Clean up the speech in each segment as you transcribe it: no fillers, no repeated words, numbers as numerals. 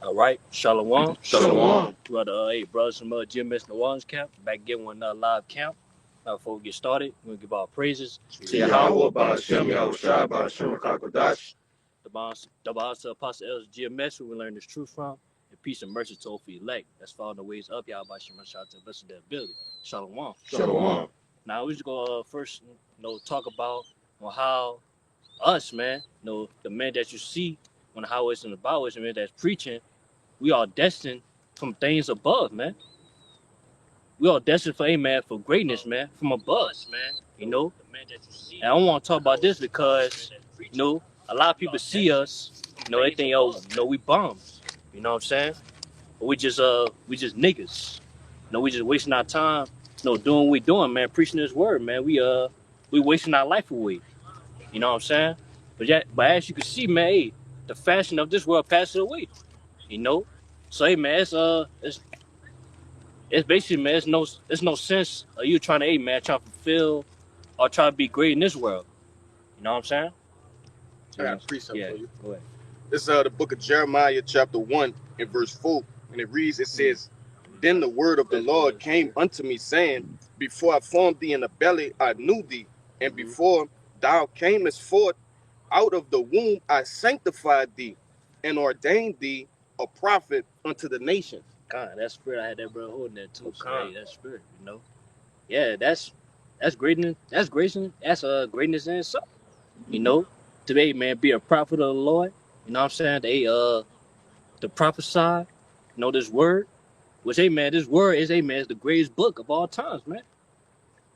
All right, Shalom. Shalom. Brother, hey, brothers from GMS the Ones Camp, back again with another live camp. Before we get started, we're going to give our praises To Yahweh, Ba'ashem, Yahushua, Ba'ashem, Kakodash. the boss to Apostle El's GMS, who we learn this truth from, and peace and mercy to all for elect. That's following the ways up, y'all, by Shema Shah to the best of their ability. Shalom. Shalom. Now, we just going to first, talk about how us, man, the men that you see on the highways and the byways, man, that's preaching, we are destined from things above, man. We are destined for for greatness, man, from above, man. And I want to talk about this because, a lot of people see us, they think, we bums. You know what I'm saying? But we just niggas. We just wasting our time, doing what we doing, man, preaching this word, man. We wasting our life away. You know what I'm saying? But as you can see, man, hey, the fashion of this world passes away. You know? So hey, man, it's basically, man, it's no sense of you trying to, hey, man, trying to fulfill or try to be great in this world. You know what I'm saying? I got a precept Yeah, for you. go ahead. This is the book of Jeremiah, chapter 1, and verse 4. And it reads, it says, Then the word of the Lord came unto me, saying, Before I formed thee in the belly, I knew thee. And before thou camest forth out of the womb, I sanctified thee, and ordained thee a prophet unto the nations. God, that spirit, I had that brother holding that too. So, hey, that spirit, Yeah, that's greatness. That's greatness. That's greatness in itself. Today, man, be a prophet of the Lord. You know what I'm saying? The prophesy, this word. Which, hey, man, this word is, is the greatest book of all times, man.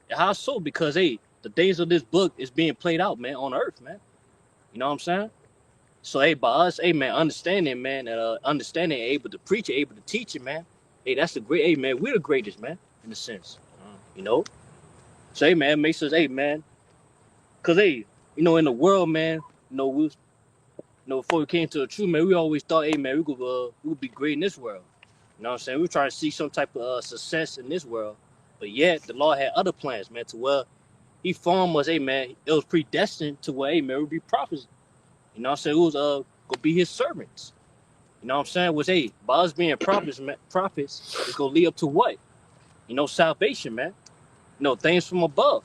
And how so? Because, hey, the days of this book is being played out, man, on earth, man. You know what I'm saying? So, hey, by us, hey, man, understanding, man, understanding, able to preach it, able to teach it, man. Hey, that's the great, hey, man, we're the greatest, man, in a sense. You know? So, hey, man, makes us, hey, man, because, hey, in the world, man, before we came to the truth, man, we always thought, hey, man, we could be great in this world. You know what I'm saying? We were trying to see some type of success in this world. But yet, the Lord had other plans, man, to where he formed us, hey, man, it was predestined to where, hey, man, we'd be prophets. You know what I'm saying? It was going to be his servants. You know what I'm saying? Was, hey, by us being prophets, it's going to lead up to what? Salvation, man. Things from above.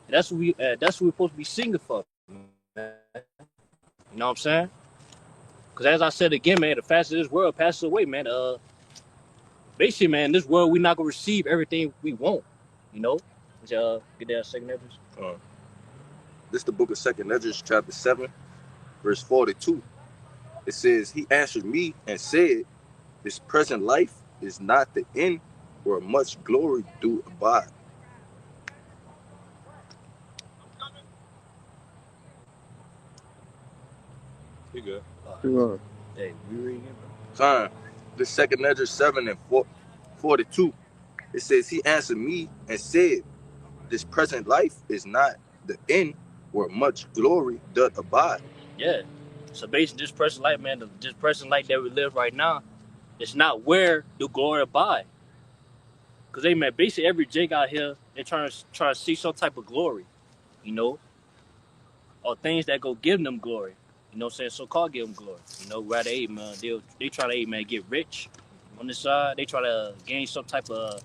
And that's what we're supposed to be singing for, man. You know what I'm saying? Because as I said again, man, the faster this world passes away, man, basically, man, in this world, we're not going to receive everything we want. Get that second episode. This is the book of 2nd Esdras, chapter 7, verse 42. It says, He answered me and said, This present life is not the end, where much glory do abide. You good. Hey, we read again, bro. This 2nd Esdras 7 and 42. It says, He answered me and said, This present life is not the end, where much glory doth abide. Yeah. So basically, this present life, man, this present life that we live right now, it's not where the glory abide. Because, hey, man, basically every Jake out here, they're trying to see some type of glory, or things that go give them glory. You know what I'm saying? So-called give them glory. Rather, hey, man, they try to, hey, man, get rich on this side. They try to gain some type of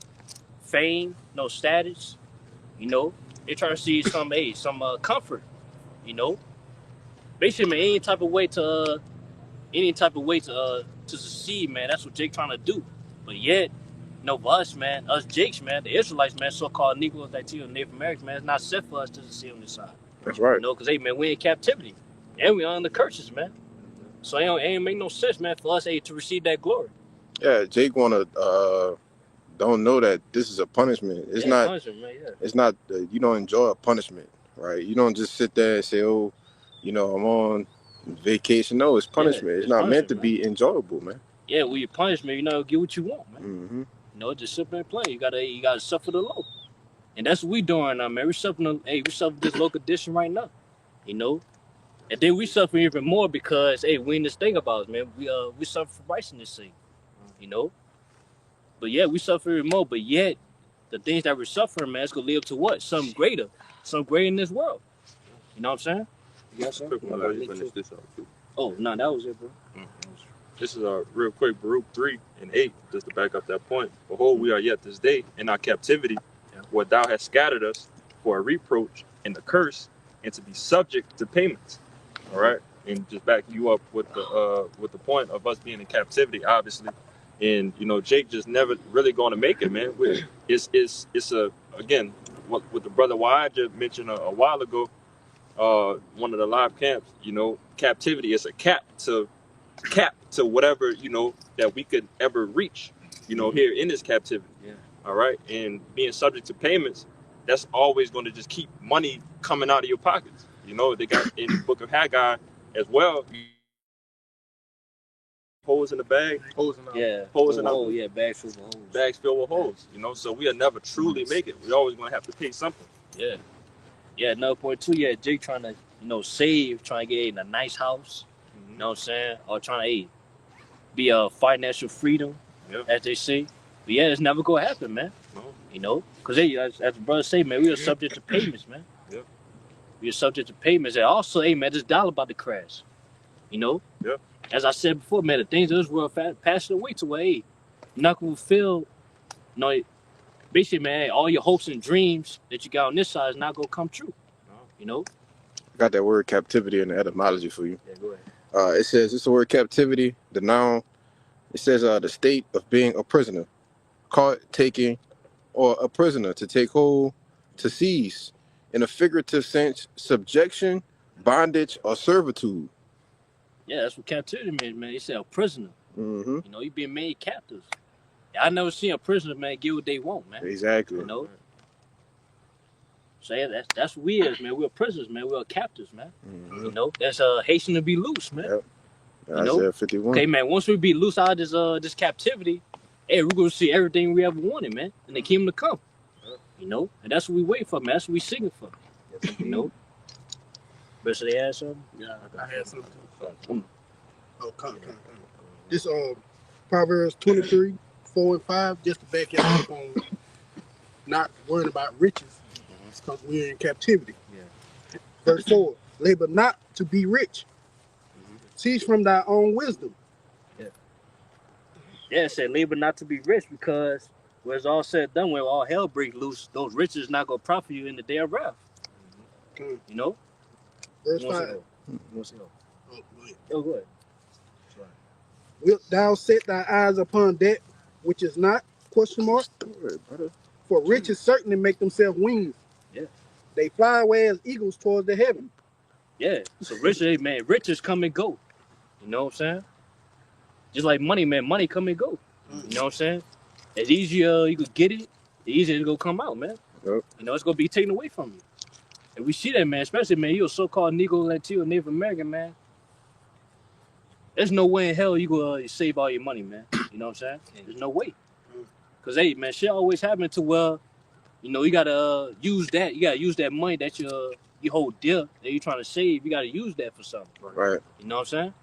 fame, status. They try to see some, comfort. Basically, man, any type of way to succeed, man. That's what Jake trying to do. But yet, for us, man, us Jakes, man, the Israelites, man, so-called Negroes, Latino, Native Americans, man, it's not set for us to succeed on this side. That's right. Because, hey, man, we in captivity. And we under curses, man. So it ain't make no sense, man, for us, hey, to receive that glory. Yeah, Jake don't know that this is a punishment. It's not punishment, man, yeah. It's not you don't enjoy a punishment, right? You don't just sit there and say, oh, I'm on vacation. No, it's punishment. Yeah, it's not meant to be enjoyable, man. Yeah, when you punishment, get what you want, man. Mm-hmm. Just simple and plain. You gotta suffer the low. And that's what we doing now, man. We suffering this low condition right now. And then we suffer even more because, hey, we in this thing about us, man. We suffer for righteousness' sake. But yeah, we suffer even more. But yet, the things that we're suffering, man, it's gonna live to what? Something greater in this world. You know what I'm saying? You got something? Oh, no, that was it, bro. This is a real quick Baruch 3:8, just to back up that point. Behold, we are yet this day in our captivity, where thou hast scattered us for a reproach and a curse, and to be subject to payments. All right, and just back you up with the point of us being in captivity, obviously, and Jake just never really going to make it, man. It's a again what the brother Wyatt just mentioned a while ago, one of the live camps. Captivity is a cap to whatever that we could ever reach, here in this captivity. Yeah. All right, and being subject to payments, that's always going to just keep money coming out of your pockets. They got in the book of Haggai as well. Holes in the bag. Holes in Holes in the hole. Yeah, bags filled with holes. Bags filled with holes. So we'll never truly make it. We're always going to have to pay something. Yeah. Yeah, another point too. Yeah, Jake trying to save, trying to get in a nice house. You know what I'm saying? Or trying to be a financial freedom, as they say. But yeah, it's never gonna happen, man. No. Because as the brother say, man, we are subject to payments, man. Yeah. We are subject to payments, and also, man, this dollar about to crash. Yeah. As I said before, man, the things of this world passing away to where, you're not gonna feel, basically, man, all your hopes and dreams that you got on this side is not gonna come true. No. I got that word captivity in the etymology for you. Yeah, go ahead. It says it's the word captivity, the noun. It says the state of being a prisoner, caught, taken, or a prisoner, to take hold, to seize. In a figurative sense, subjection, bondage, or servitude. Yeah, that's what captivity means, man. He said a prisoner. Mm-hmm. You being made captives. I never seen a prisoner, man, get what they want, man. Exactly. So yeah, that's what we is, man. We're prisoners, man. We're captives, man. Mm-hmm. That's hasten to be loose, man. Yep. Isaiah 51. Okay, man. Once we be loose out of this captivity, hey, we're gonna see everything we ever wanted, man, and the kingdom to come. And that's what we wait for, man. That's what we singing for. But so they had something? Yeah, I had something. Oh, come. This Proverbs 23:4-5, just to back it up on not worrying about riches, because we're in captivity. Yeah. Verse 4: labor not to be rich. Cease from thy own wisdom. Yeah, it said labor not to be rich, because when it's all said and done, when all hell breaks loose, those riches not gonna profit you in the day of wrath. Verse 5. Oh, go ahead. Wilt thou set thy eyes upon that which is not? ? For riches certainly make themselves wings. Yeah. They fly away as eagles towards the heaven. Yeah. So riches, man, riches come and go. You know what I'm saying? Just like money, man, money come and go. You know what I'm saying? As easier you could get it, the easier it's gonna come out, man. Yep. It's gonna be taken away from you. And we see that, man, especially, man, you're a so-called Negro, Latino, Native American, man. There's no way in hell you gonna save all your money, man. You know what I'm saying? There's no way. Cause hey, man, shit always happen to you gotta use that. You gotta use that money that you hold dear, that you're trying to save. You gotta use that for something. Right. You know what I'm saying?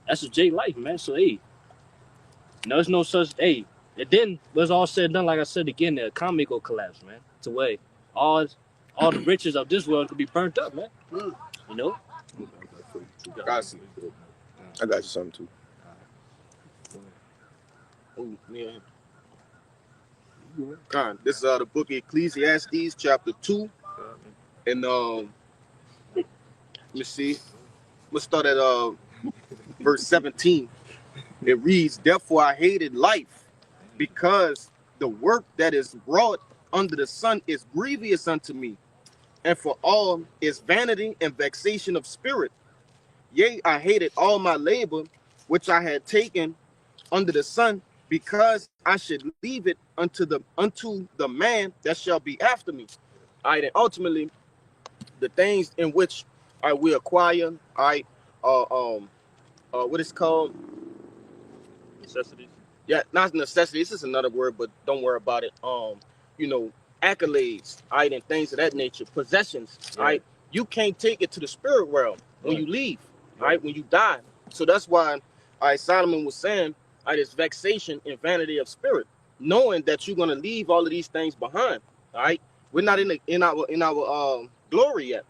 That's a J life, man. So hey, there's no such and then when it's all said and done, like I said again, the economy will collapse, man. To where all the riches of this world could be burnt up, man. You know? I got you something too. This is the book of Ecclesiastes, chapter 2. And let me see. Let's start at verse 17. It reads, therefore I hated life, because the work that is wrought under the sun is grievous unto me, and for all is vanity and vexation of spirit. Yea, I hated all my labor which I had taken under the sun, because I should leave it unto the man that shall be after me. And ultimately, the things in which I will acquire, what is called? Necessities. Yeah, not necessity. This is another word, but don't worry about it. Accolades, and things of that nature, possessions, You can't take it to the spirit realm when you leave, when you die. So that's why, Solomon was saying, this vexation and vanity of spirit, knowing that you're gonna leave all of these things behind. We're not in our glory yet.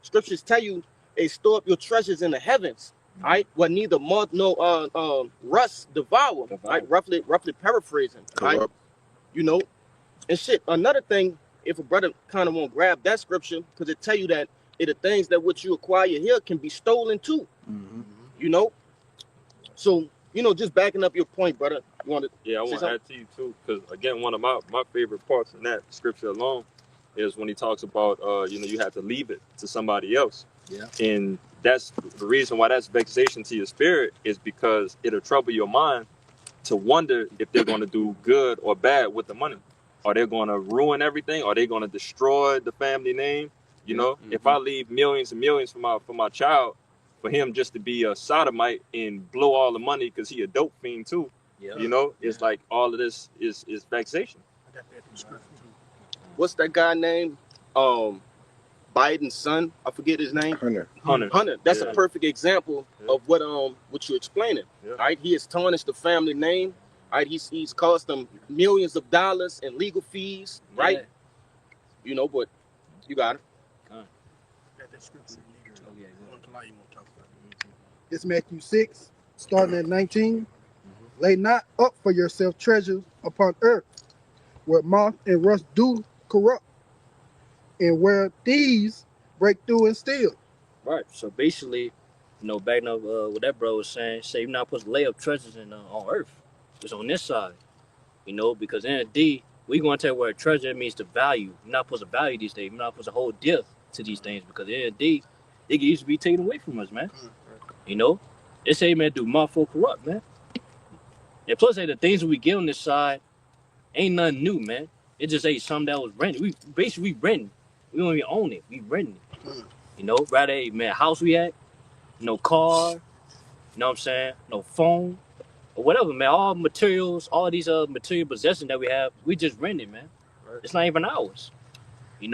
Scriptures tell you, store up your treasures in the heavens. Right? What neither moth nor rust devour. Right? Roughly paraphrasing. Right? Corrupt. You know, and shit. Another thing, if a brother kind of want to grab that scripture, because it tell you that the things that which you acquire here can be stolen too. You know, so just backing up your point, brother. You want to? Yeah, I want to add to you too, because again, one of my favorite parts in that scripture alone is when he talks about you have to leave it to somebody else. Yeah. And that's the reason why that's vexation to your spirit, is because it'll trouble your mind to wonder if they're going to do good or bad with the money. Are they going to ruin everything? Are they going to destroy the family name? You know, if I leave millions and millions for my child, for him just to be a sodomite and blow all the money because he a dope fiend too, it's like all of this is vexation. I got that in scripture too. What's that guy name? Biden's son. I forget his name. Hunter. That's a perfect example of what you're explaining. Yeah. Right? He has tarnished the family name. Right? He's cost them millions of dollars in legal fees. Right? But you got it. Got that scripture in here. Oh, yeah. You want to talk about it. It's Matthew 6, starting at 19. Lay not up for yourself treasures upon earth, where moth and rust do corrupt, and where thieves break through and steal. Right. So basically, backing up what that bro was saying, say you're not supposed to lay up treasures on earth. It's on this side. Because in a D, we going to tell where treasure means the value. You're not supposed to value these things. You're not supposed to hold dear to these things, because in a D, it can easily be taken away from us, man. It say, man, do mouthful corrupt, man. And plus, the things that we get on this side ain't nothing new, man. It just ain't something that was rented. We renting. We don't even own it. We renting it. Rather, man, house we at, no car, you know what I'm saying? No phone, or whatever, man. All materials, all these material possessions that we have, we just renting, man. Right. It's not even ours. It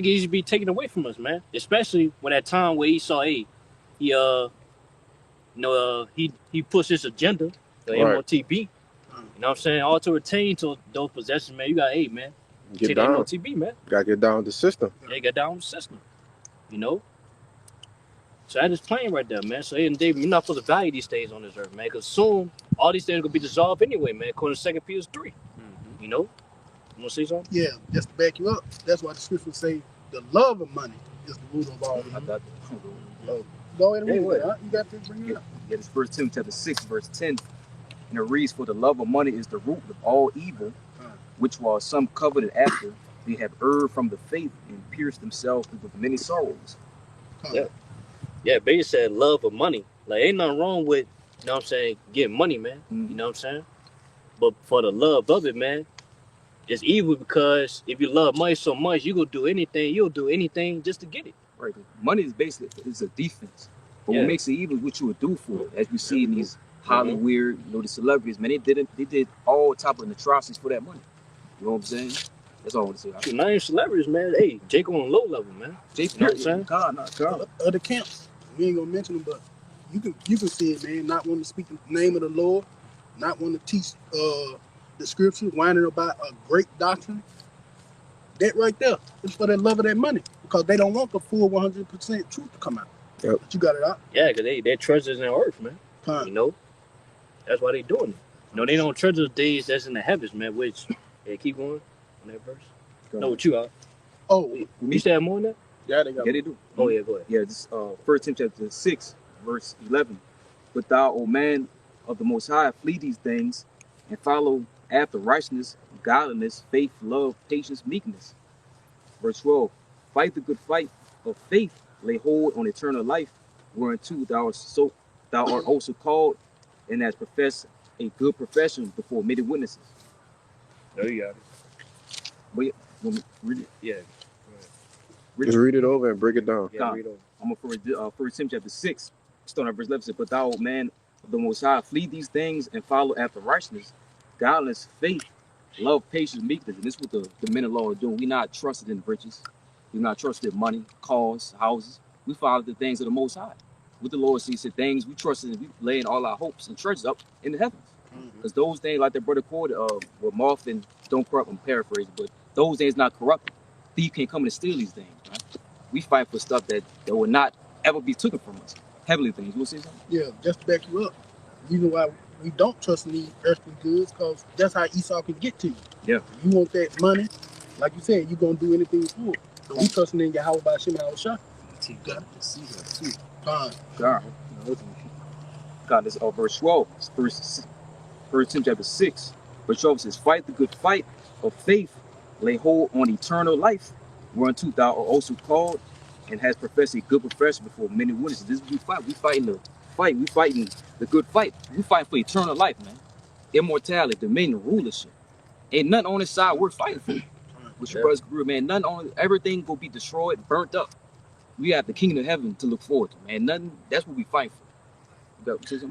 can easily be taken away from us, man. Especially when that time where he saw, he pushed his agenda, the MOTB. You know what I'm saying? All to retain to those possessions, man. You got, man. Get down. MOTB, man. Gotta get down with the system. Yeah, get down with the system. So that is plain right there, man. So and Dave, you're not supposed to value these things on this earth, man. Because soon all these things are gonna be dissolved anyway, man. According to 2 Peter 3. You want to say something? Yeah, just to back you up. That's why the scripture say the love of money is the root of all evil. I thought Go ahead and read it. You got to bring it up. Yeah, it's 1 Timothy chapter 6, verse 10. And it reads, for the love of money is the root of all evil, which while some coveted after, they have erred from the faith and pierced themselves with many sorrows. Yeah, Baby said love of money. Like, ain't nothing wrong with, getting money, man. You know what I'm saying? But for the love of it, man, it's evil, because if you love money so much, you'll do anything just to get it. Right. Money is basically a defense. But what makes it evil is what you would do for it. As we see in these Hollywood, the celebrities, man, they did all type of atrocities for that money. You know what I'm saying? That's all I want to say. Not even celebrities, man. Hey, Jake on a low level, man. Jake, you know what I'm saying? Other camps. We ain't gonna mention them, but you can see it, man. Not wanting to speak the name of the Lord, not wanting to teach the scripture, whining about a great doctrine. That right there is for the love of that money, because they don't want the full 100% truth to come out. Yep. But you got it out. Yeah, because they're treasures in earth, man. That's why they doing it. They don't treasure the days that's in the heavens, man. Which, keep going on that verse. No, what you are. Oh, you said more than that? Yeah, they got. Yeah, they do. Oh yeah, go ahead. Yeah, this 1 Timothy chapter 6, verse 11. But thou, O man of the Most High, flee these things and follow after righteousness, godliness, faith, love, patience, meekness. Verse 12. Fight the good fight of faith, lay hold on eternal life, whereunto thou art also called, and hast professed a good profession before many witnesses. There you got it. But want me to read it? Yeah. Just read it over and break it down. Yeah, read over. I'm going to read 1 Timothy chapter 6, starting at verse 11. Says, but thou, O man of the Most High, flee these things and follow after righteousness, godliness, faith, love, patience, meekness. And this is what the men of law are doing. We're not trusted in riches. We're not trusted in money, cars, houses. We follow the things of the Most High. What the Lord says, things we trust in, we laying all our hopes and treasures up in the heavens. Because those things, like their brother quoted, were moth and don't corrupt, I'm paraphrasing, but those things not corrupt. Thief can't come in and steal these things, right? We fight for stuff that will not ever be taken from us. heavenly things. You want to say something? Yeah, just to back you up. The reason why we don't trust in these earthly goods, because that's how Esau can get to you. Yeah. You want that money, like you said, you're going to do anything for it. So we trusting in Yahweh by Shem Shah. Got to see that too. God. God, this verse 12, First Timothy chapter 6, verse 12 says, "Fight the good fight of faith, lay hold on eternal life, whereunto thou art also called, and has professed a good profession before many witnesses." This is what we fight. We fighting the fight. We fighting the good fight. We fighting for eternal life, man. Immortality, dominion, rulership. Ain't nothing on this side worth fighting for. With your brothers, man, nothing on everything will be destroyed, burnt up. We have the kingdom of heaven to look forward to, man. Nothing. That's what we fight for.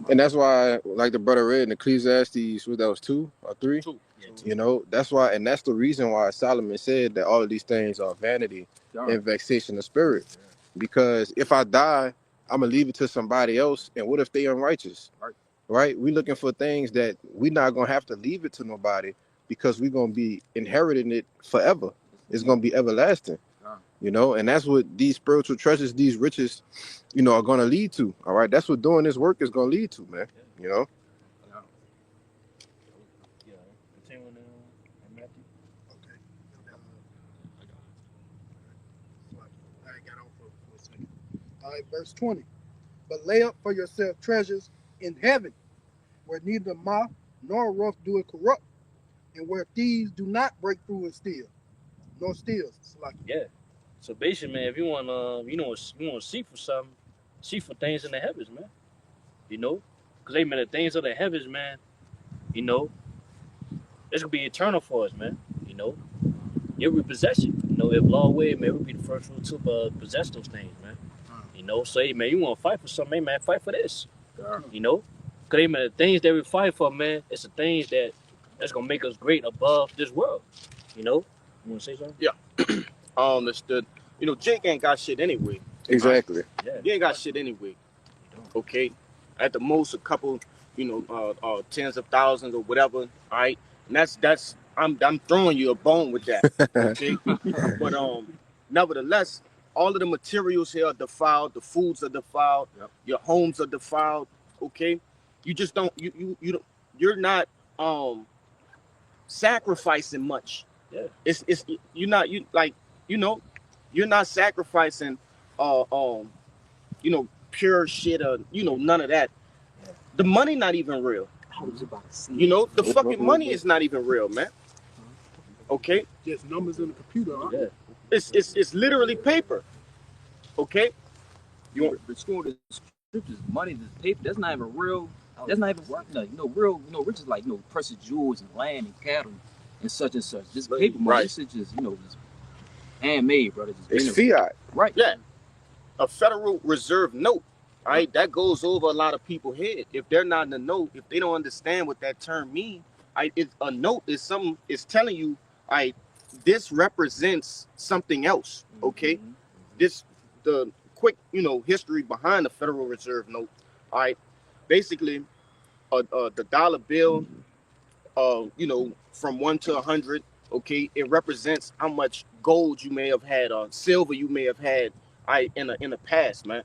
And that's why, like the brother read in Ecclesiastes, what that was 2 or 3? 2. You know, that's why, and that's the reason why Solomon said that all of these things are vanity and vexation of spirit. Because if I die, I'm gonna leave it to somebody else. And what if they unrighteous? Right? We looking for things that we not gonna have to leave it to nobody, because we're gonna be inheriting it forever. It's gonna be everlasting. You know, and that's what these spiritual treasures, these riches, you know, are gonna lead to. All right, that's what doing this work is gonna lead to, man. You know. Okay. I got on for a second. All right, verse 20. But lay up for yourself treasures in heaven, where neither moth nor rust do it corrupt, and where thieves do not break through and steal, nor steals. Yeah. So basically, man, if you want you want to seek for something, seek for things in the heavens, man. You know, because man, the things of the heavens, man. You know, it's gonna be eternal for us, man. You know, it will possess you. You know, if law way, man, we'll be the first one to possess those things, man. You know, so hey, man, you want to fight for something, hey, man, fight for this. You know, because hey, man, the things that we fight for, man, it's the things that's gonna make us great above this world. You know, you want to say something? Yeah. Understood. You know, Jake ain't got shit anyway. Exactly. Right? Yeah. He ain't got shit anyway. Okay. At the most, a couple, you know, tens of thousands or whatever. All right. And that's I'm throwing you a bone with that. Okay. But nevertheless, all of the materials here are defiled. The foods are defiled. Yep. Your homes are defiled. Okay. You just don't. You're not sacrificing much. Yeah. It's you're not you're not sacrificing pure shit or none of that. The money not even real. The fucking money is not even real, man. Okay? Just numbers in the computer, huh? Yeah. It's literally paper. Okay? You want the school the scriptures, money, the paper, that's not even real. That's not even worth nothing. Real, riches like precious jewels and land and cattle and such and such. This paper money, right. This is just, just handmade, brother. It's fiat. Right. Yeah. A Federal Reserve note. All right, that goes over a lot of people's head. If they're not in the know, if they don't understand what that term means, a note is something. It's telling you, this represents something else. Okay, the quick, history behind the Federal Reserve note. All right, basically, the dollar bill, from 1 to 100. Okay, it represents how much gold you may have had or silver you may have had, in the past, man.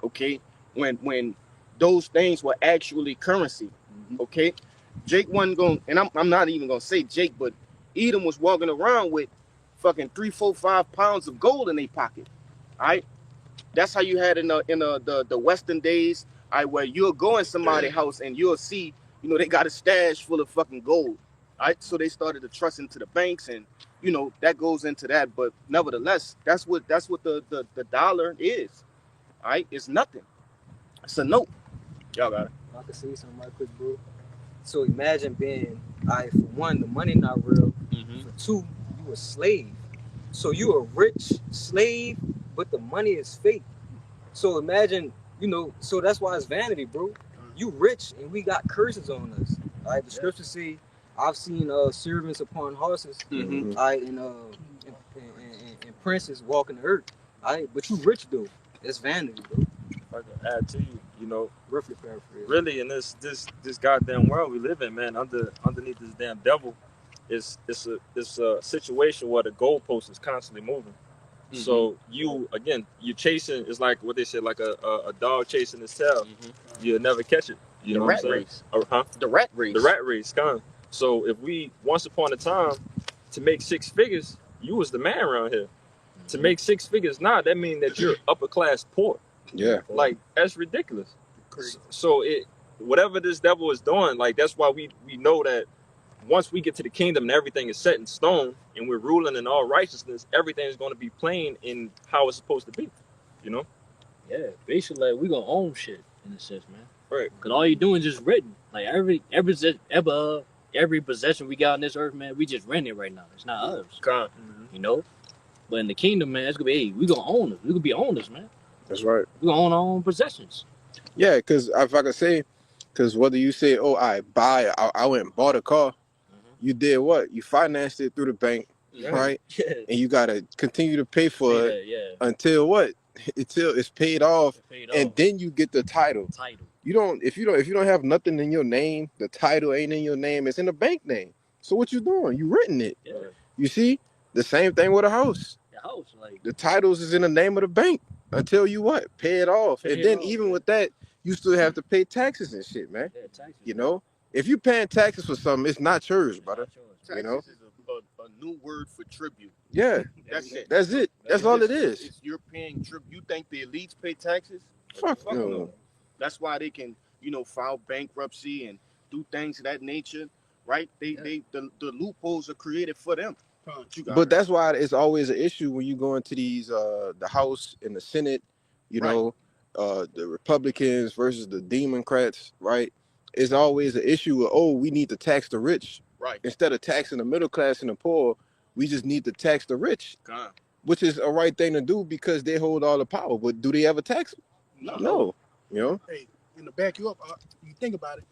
Okay, when those things were actually currency. Okay, Jake wasn't going, and I'm not even gonna say Jake, but Edom was walking around with fucking 3, 4, 5 pounds of gold in their pocket. All right, that's how you had in the Western days. Where you'll go in somebody's house and you'll see, they got a stash full of fucking gold. All right, so they started to trust into the banks, and that goes into that. But nevertheless, that's what the dollar is. All right, it's nothing. It's a note. Y'all got it. I can say something right quick, bro. So imagine being, for one, the money not real. For two, you a slave. So you a rich slave, but the money is fake. So imagine, so that's why it's vanity, bro. You rich and we got curses on us. All right, the scriptures say, I've seen servants upon horses, and princes walking the earth. All right, but you rich though. It's vanity, bro. If I can add to you, roughly paraphrase. Really in this goddamn world we live in, man, underneath this damn devil, it's a situation where the goalpost is constantly moving. So you chasing is like what they said, like a dog chasing his tail. You'll never catch it. You know what I'm saying? Race. Huh? The rat race. The rat race, kind of. So if we once upon a time to make 6 figures, you was the man around here. To make 6 figures now, that means that you're upper class poor. Yeah. Like that's ridiculous. So it whatever this devil is doing, like that's why we know that once we get to the kingdom and everything is set in stone and we're ruling in all righteousness, everything is going to be plain in how it's supposed to be. You know? Yeah, basically, like, we gonna own shit in a sense, man. Right. Cause all you doing is just written. Like every possession we got on this earth, man, we just rent it right now. It's not ours. You know? But in the kingdom, man, it's gonna be, hey, we gonna own it. We gonna be owners, man. That's right. We gonna own our own possessions. Yeah, because if I could say, because whether you say, oh, I went and bought a car, you did what? You financed it through the bank, right? Yeah. And you got to continue to pay for it until what? Until it's paid off, and then you get the title. You don't if you don't have nothing in your name, the title ain't in your name, it's in the bank name. So what you doing? You written it. Yeah. You see? The same thing with a house. The house, like, the titles is in the name of the bank until you what? Pay it off. And then even with that, you still have to pay taxes and shit, man. yeah, taxes. You know? If you paying taxes for something, it's not yours, brother. Taxes You know? is a new word for tribute. Yeah. That's it. That's it. That's all it is. You're paying tribute. You think the elites pay taxes? Fuck no. That's why they can, file bankruptcy and do things of that nature, right? The loopholes are created for them. But that's why it's always an issue when you go into these the House and the Senate, know, the Republicans versus the Democrats, right? It's always an issue of, oh, we need to tax the rich. Right. Instead of taxing the middle class and the poor, we just need to tax the rich. Which is a right thing to do because they hold all the power. But do they ever tax them? No. You know? Hey, and to back you up, you think about it,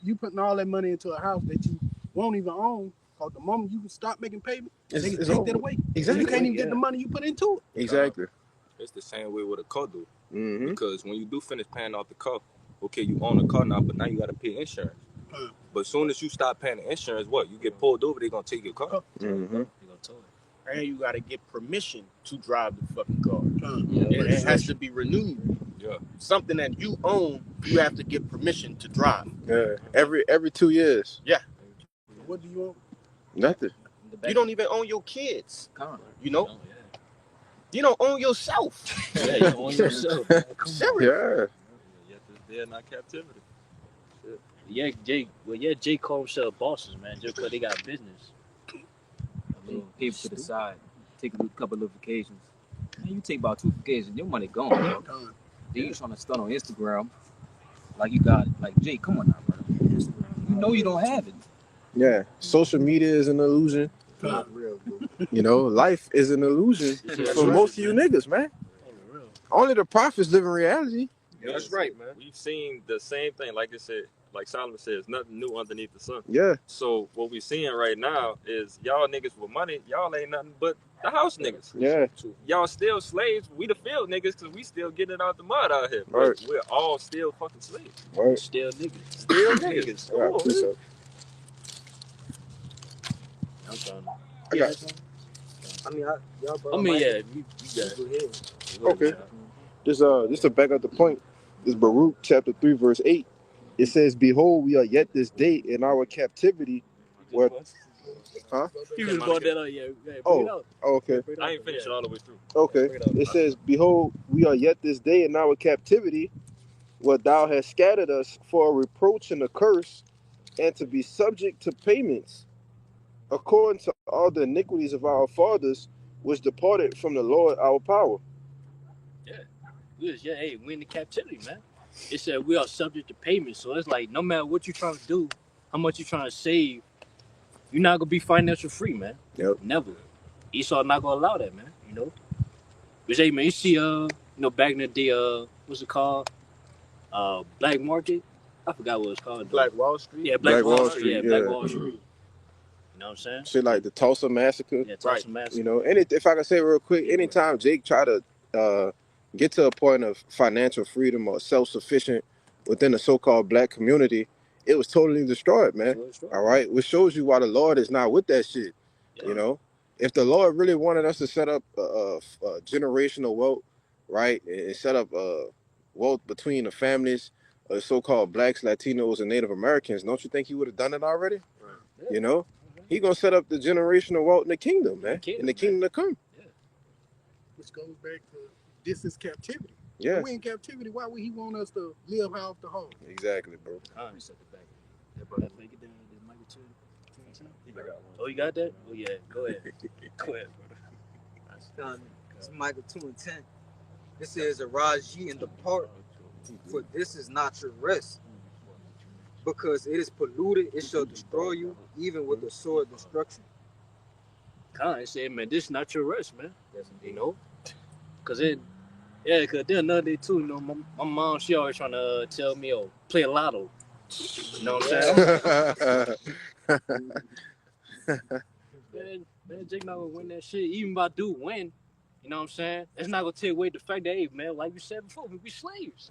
you putting all that money into a house that you won't even own. Cause the moment you can stop making payments, they can take that away. Exactly. You can't even get the money you put into it. Exactly. It's the same way with a car, though. Because when you do finish paying off the car, okay, you own a car now, but now you got to pay insurance. But as soon as you stop paying the insurance, what? You get pulled over, they're going to take your car. And you got to get permission to drive the fucking car. It has to be renewed. Yeah. Something that you own, you have to get permission to drive. Yeah. Every 2 years. Yeah. What do you own? Nothing. You don't even own your kids. You know? Oh, yeah. You don't own yourself. Yeah, you own yourself. Yeah. Yet they're not captivity. Yeah, Jay call himself bosses, man, just because they got business. A little paper to the side, take a couple of vacations. Man, you take about 2 vacations, your money gone, bro. Then you trying to stunt on Instagram like you got it. Like, Jay, come on now, bro. You know you don't have it. Yeah. Social media is an illusion. Not real, bro. You know, life is an illusion for most of you niggas, man. Only the prophets live in reality. Yeah, that's right, man. We've seen the same thing, like I said, like Solomon says, nothing new underneath the sun. Yeah. So what we're seeing right now is y'all niggas with money, y'all ain't nothing but the house niggas. Yeah. Y'all still slaves. We the field niggas because we still getting it out the mud out here. Right. We're all still fucking slaves. Right. Still niggas. Still niggas. I got this up. I'm trying to. I got. I mean, y'all brought I mean, my- yeah, you got it. Go ahead. Okay. Just to back up the point, this Baruch chapter 3 verse 8. It says, "Behold, we are yet this day in our captivity." What? Huh? You just brought that up, yeah. Oh, okay. I ain't finished it all the way through. Okay. It says, "Behold, we are yet this day in our captivity, where thou hast scattered us for a reproach and a curse, and to be subject to payments, according to all the iniquities of our fathers, which departed from the Lord our power." Yeah, hey, we in the captivity, man. It said we are subject to payment, so it's like no matter what you're trying to do, how much you're trying to save, you're not gonna be financial free, man. Yep. Never. Esau not gonna allow that, man. You know. But hey, man, you see, back in the day, what's it called? Black market. I forgot what it's called. Black Wall Street. Yeah, Black Wall Street. Yeah, Black Wall Street. You know what I'm saying? Shit like the Tulsa massacre. Yeah, Tulsa massacre. You know, if I can say real quick, anytime Jake try to get to a point of financial freedom or self-sufficient within the so-called black community, it was totally destroyed, man. All right, which shows you why the Lord is not with that shit. Yeah. You know, if the Lord really wanted us to set up a generational wealth, right, and set up wealth between the families of so-called blacks, Latinos, and Native Americans, don't you think he would have done it already? Right. Yeah. You know, he gonna set up the generational wealth in the kingdom, man, in the kingdom to come. Yeah. Which goes back to this is captivity. Yeah, If we in captivity, why would he want us to live high off the hog? exactly, bro. Reset the back. Yeah, bro. Make it down. This Michael 2:10. Oh, you got that? Oh yeah. Go ahead. Go ahead, bro. It's Michael 2:10. It says, "Arise ye and depart, for this is not your rest. Because it is polluted, it shall destroy you, even with the sword of destruction." Khan said, man, this is not your rest, man. Yes, You know, cause then another day too. You know, my mom, she always trying to tell me, oh, play a lotto. You know what I'm saying? Man, Jake not gonna win that shit. Even if I do win, you know what I'm saying? It's not gonna take away the fact that, hey, man, like we said before, we be slaves.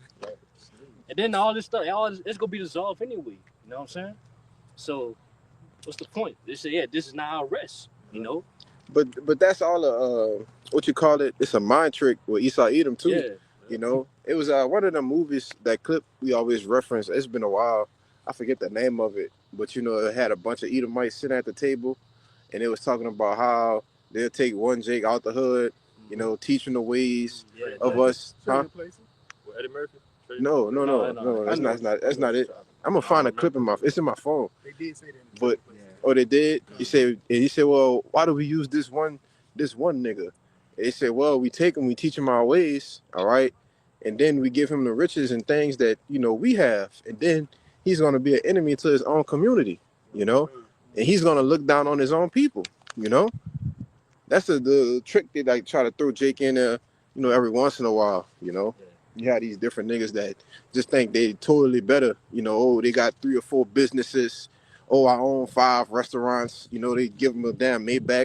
And then all this stuff, it's gonna be dissolved anyway. You know what I'm saying? So, what's the point? They say, yeah, this is not our rest. You know? But that's all what you call it? It's a mind trick with Esau Edom too. Yeah. You know, it was one of the movies, that clip we always reference. It's been a while. I forget the name of it, but you know, it had a bunch of Edomites sitting at the table, and it was talking about how they'll take one Jake out the hood, you know, teaching the ways of us. Huh? With Eddie Murphy? No, that's not it. I'm gonna find a clip it's in my phone. They did say that. But oh, they did. He said, well, why do we use this one nigga? They said, well, we take him, we teach him our ways, all right, and then we give him the riches and things that, you know, we have, and then he's gonna be an enemy to his own community, you know, and he's gonna look down on his own people, you know. That's the trick they like try to throw Jake in there, you know, every once in a while, you know. You have these different niggas that just think they totally better, you know. Oh, they got 3 or 4 businesses. Oh, I own 5 restaurants. You know, they give them a damn Maybach,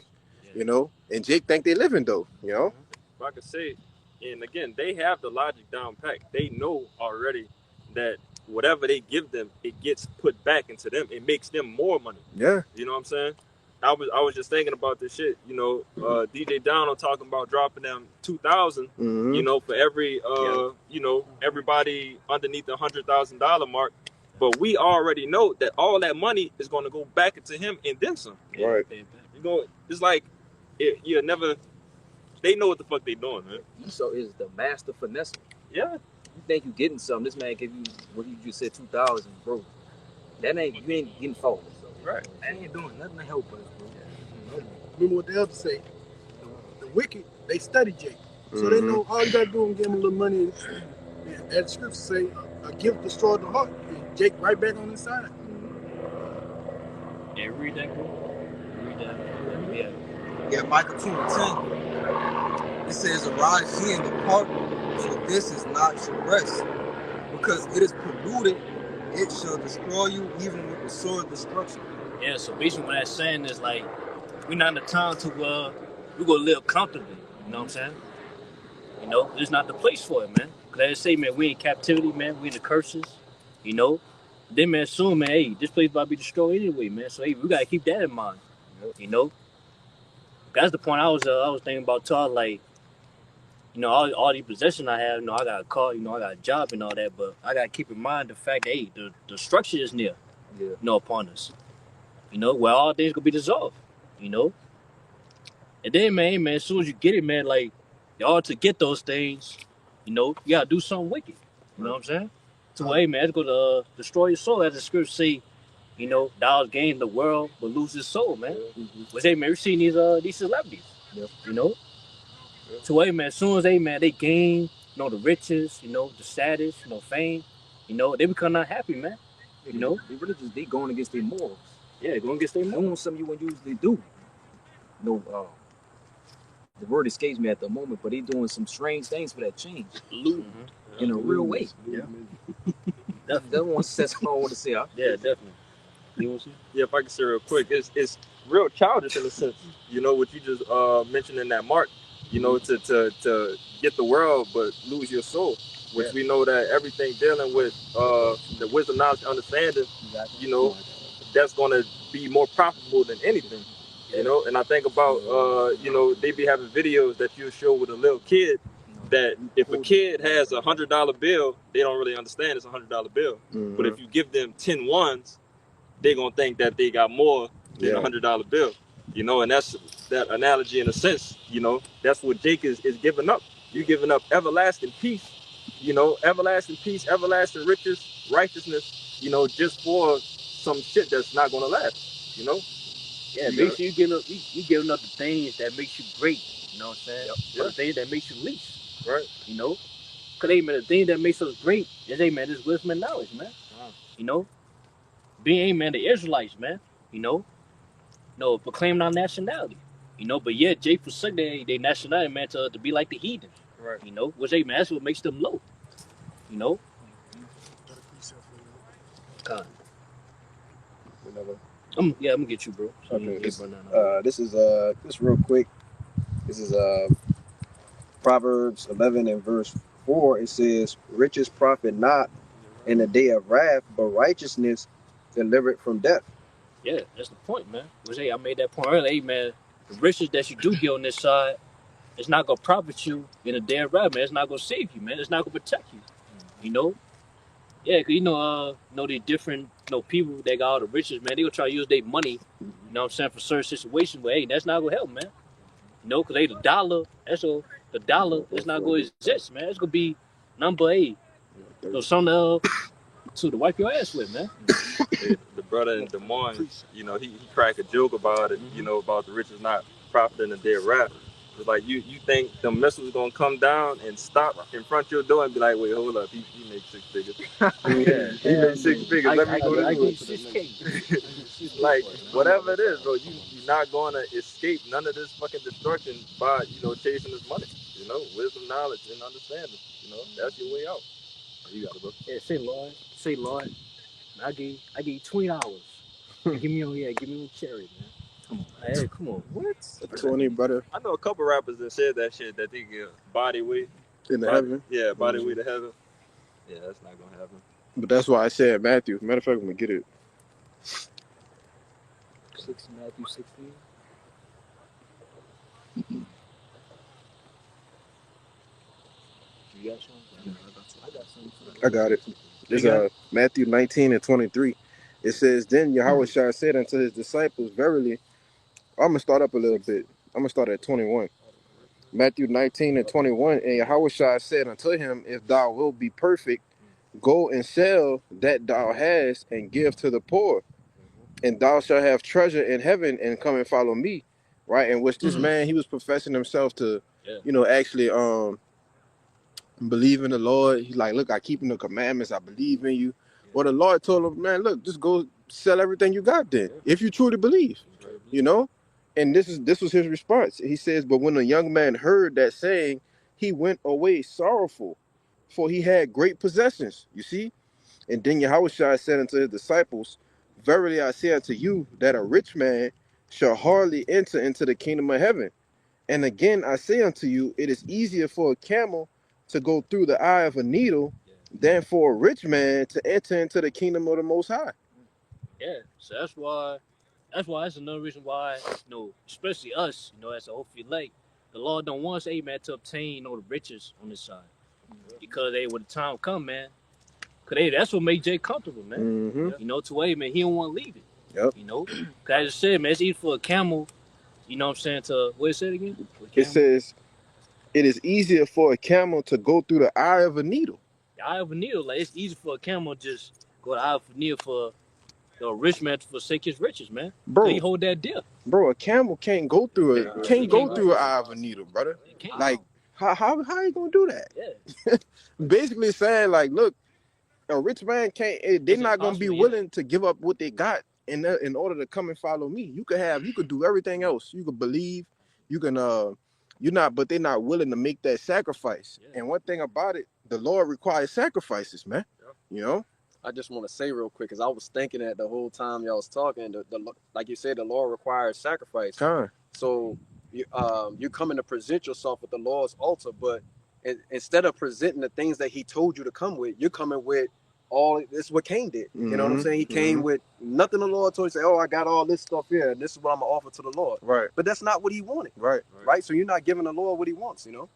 you know. And Jake think they living though, you know. If I could say, and again, they have the logic down pat. They know already that whatever they give them, it gets put back into them. It makes them more money. Yeah. You know what I'm saying? I was just thinking about this shit. You know, DJ Down talking about dropping them 2,000. You know, for every you know, everybody underneath the $100,000 mark. But we already know that all that money is going to go back into him and then some. Right. You know, it's like you never. They know what the fuck they doing, man. Esau is the master finesse. Yeah. You think you getting something? This man give you what you just said, 2,000, bro. You ain't getting forward. Right. I ain't doing nothing to help us, bro. Remember what the elders say? The wicked, they study Jake. So they know all you gotta do is give them a little money. And as the scriptures say, a gift destroyed the heart. And Jake right back on his side. Yeah, read that, bro. Read that. Yeah, Michael 2:10. It says, "Arise ye and depart, for this is not your rest. Because it is polluted, it shall destroy you, even with the sword of destruction." Yeah, so basically what that's saying is like, we're not in the time to we gonna live comfortably. You know what I'm saying? You know, it's not the place for it, man. Cause as I say, man, we in captivity, man. We in the curses. You know. Then, man, soon, man, hey, this place about to be destroyed anyway, man. So hey, we gotta keep that in mind. You know. That's the point I was thinking about talking, like, you know, all these possessions I have, you know, I got a car, you know, I got a job and all that, but I gotta keep in mind the fact that, hey, the structure is near, you know, upon us. You know, where all things gonna be dissolved, you know. And then, man, as soon as you get it, man, like, y'all to get those things, you know, you gotta do something wicked. You know what I'm saying? So, hey, man, it's gonna destroy your soul, as the scripture say. You know, dollars gain the world but lose his soul, man. But hey, man, we seen these celebrities, you know. So, hey, man, as soon as they gain, you know, the riches, you know, the status, you know, fame, you know, they become not happy, man. You know, the religions, they going against their morals. Yeah, going against their morals. Doing something you wouldn't usually do. No, the word escapes me at the moment, but they doing some strange things for that change. In a real way. Yeah. That's one sense I want to say. Huh? Yeah, definitely. Yeah, if I can say real quick, it's real childish in a sense. You know what you just mentioned in that mark. You know, to get the world but lose your soul, which we know that everything dealing with the wisdom, knowledge, understanding. You know, that's going to be more profitable than anything. You know, and I think about you know, they be having videos that you show with a little kid that if a kid has $100 bill, they don't really understand it's $100 bill. But if you give them 10 ones, they're gonna think that they got more than $100 bill. You know, and that's that analogy in a sense, you know, that's what Jake is giving up. You giving up everlasting peace, you know, everlasting peace, everlasting riches, righteousness, you know, just for some shit that's not gonna last, you know? Yeah, basically you giving up the things that makes you great. You know what I'm saying? Yep. Or the things that makes you least. Right. You know? Cause hey man, the thing that makes us great is hey man, this wisdom and knowledge, man. You know? Being hey man, the Israelites, man. You know? No, proclaiming our nationality. You know, but yeah, Jay forsook their nationality, man, to be like the heathen. Right. You know, which hey man, that's what makes them low. You know? God. I'm gonna get you, bro. So Okay, this is real quick. This is Proverbs 11 and verse 4. It says, "Riches profit not in the day of wrath, but righteousness delivered from death." Yeah, that's the point, man. Which hey, I made that point earlier. Hey man, the riches that you do get on this side, it's not gonna profit you in a day of wrath, man. It's not gonna save you, man. It's not gonna protect you. You know? Yeah, cause the different, people that got all the riches, man. They gonna try to use their money, you know what I'm saying, for certain situations. But hey, that's not gonna help, man. You know, cause hey, the dollar, the dollar is not gonna exist, man. It's gonna be number 8. So something to wipe your ass with, man. The brother in Des Moines, you know, he cracked a joke about it, you know, about the riches not profiting in their rap. It's like you think the missiles gonna come down and stop in front of your door and be like, wait, hold up, he made 6 figures. Yeah, he made 6 figures. Let me go I to get 6K. like whatever it is, bro. You're not gonna escape none of this fucking destruction by chasing this money. You know, wisdom, knowledge, and understanding. You know, that's your way out. You got it, bro. Yeah, say Lord. I give you $20. Give me a cherry, man. Come on, hey, come on. What? 20, brother, I know a couple rappers that said that shit that they give body weight. in the heaven. Yeah, body weight to heaven. Yeah, that's not gonna happen. But that's why I said Matthew. Matter of fact, I'm gonna get it. 6 Matthew 16. You got something? I got something. I got it. It's Matthew 19 and 23. It says, "Then Yahushua said unto his disciples, Verily," I'm gonna start up a little bit. I'm gonna start at 21. Matthew 19 and 21. "And Yahushua said unto him, If thou wilt be perfect, go and sell that thou hast and give to the poor, and thou shalt have treasure in heaven, and come and follow me." Right? In which this man, he was professing himself to, actually believe in the Lord. He's like, "Look, I keep the commandments. I believe in you." Well, the Lord told him, "Man, look, just go sell everything you got then, if you truly believe." You know? And this was his response. He says, "But when the young man heard that saying, he went away sorrowful, for he had great possessions." You see? And then Yahushua said unto his disciples, "Verily I say unto you, that a rich man shall hardly enter into the kingdom of heaven. And again I say unto you, it is easier for a camel to go through the eye of a needle than for a rich man to enter into the kingdom of the Most High." Yeah, so that's another reason why, especially us, as a hopefully elect, the Lord don't want us, hey man, to obtain the riches on this side. Because hey, when the time come, man, cause hey, that's what made Jay comfortable, man. To man, he don't want to leave it. Yep. Cause I just said, man, it's easy for a camel, what I'm saying, to what it said again? It says, "It is easier for a camel to go through the eye of a needle." The eye of a needle, like it's easy for a camel to just go to the eye of a needle for a rich man to forsake his riches, man. Bro, he hold that deal. Bro, a camel can't go through it. Can't go through an eye of a needle, brother. Like, how you gonna do that? Yeah. Basically saying, like, look, a rich man can't. They're not gonna be willing to give up what they got in order to come and follow me. You could do everything else. You could believe. You can but they're not willing to make that sacrifice. Yeah. And one thing about it, the Lord requires sacrifices, man. Yeah. You know. I just want to say real quick, because I was thinking that the whole time y'all was talking, like you said, the Lord requires sacrifice. So you're coming to present yourself at the Lord's altar, but instead of presenting the things that he told you to come with, you're coming with all. This is what Cain did. You know what I'm saying? He came with nothing. The Lord told him, say, "Oh, I got all this stuff here, and this is what I'm gonna offer to the Lord." Right. But that's not what he wanted. Right. Right. So you're not giving the Lord what he wants. You know.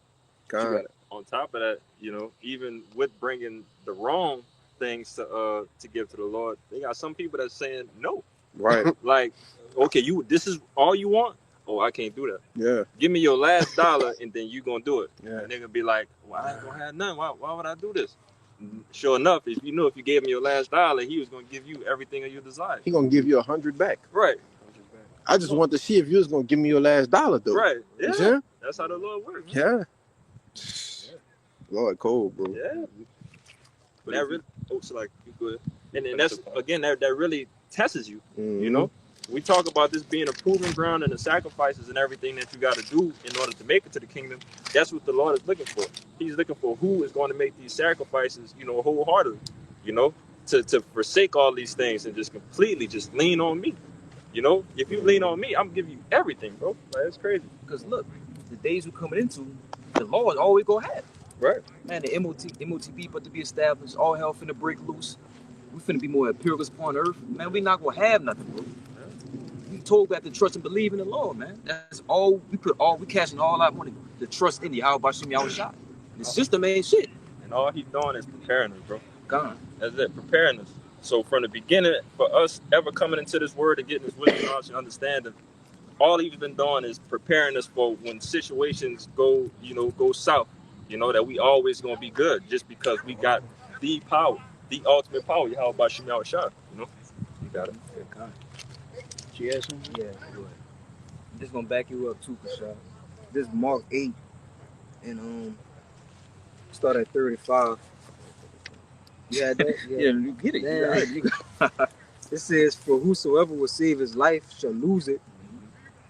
On top of that, even with bringing the wrong things to give to the Lord, they got some people that's saying no. Right. Like, okay, this is all you want? Oh, I can't do that. Yeah. Give me your last dollar and then you gonna do it. Yeah. And they're gonna be like, well, I ain't gonna have nothing. Why would I do this? Sure enough, if you gave him your last dollar, he was gonna give you everything of your desire. He gonna give you 100 back. Right. I just want to see if you was gonna give me your last dollar though. Right. Yeah. You see? That's how the Lord works. Yeah. Lord cold, bro. Yeah. But that really, so like, you good. And that's, again, that really tests you, you know? We talk about this being a proving ground and the sacrifices and everything that you got to do in order to make it to the kingdom. That's what the Lord is looking for. He's looking for who is going to make these sacrifices, wholeheartedly, to forsake all these things and just completely just lean on me. If you lean on me, I'm going to give you everything, bro. Like, that's crazy. Because look, the days we're coming into, the Lord always go ahead. Right. Man, the MOTB about to be established, all hell finna break loose. We finna be more empiricals upon earth. Man, we not gonna have nothing, bro. We told we have to trust and believe in the Lord, man. That's all we cashing all our money to trust in Yahweh Bashim Yahushua. The system ain't shit. And all he's doing is preparing us, bro. Gone. That's it, preparing us. So from the beginning, for us ever coming into this word and getting this wisdom, knowledge, and understanding, all he's been doing is preparing us for when situations go south. That we always gonna be good just because we got the power, the ultimate power. How about Shema Shah? You got it. She has something? Yeah, go ahead. I'm just gonna back you up too, Kasha. This Mark 8 and start at 35. You had that? Yeah, you get it. Yeah. It says, "For whosoever will save his life shall lose it,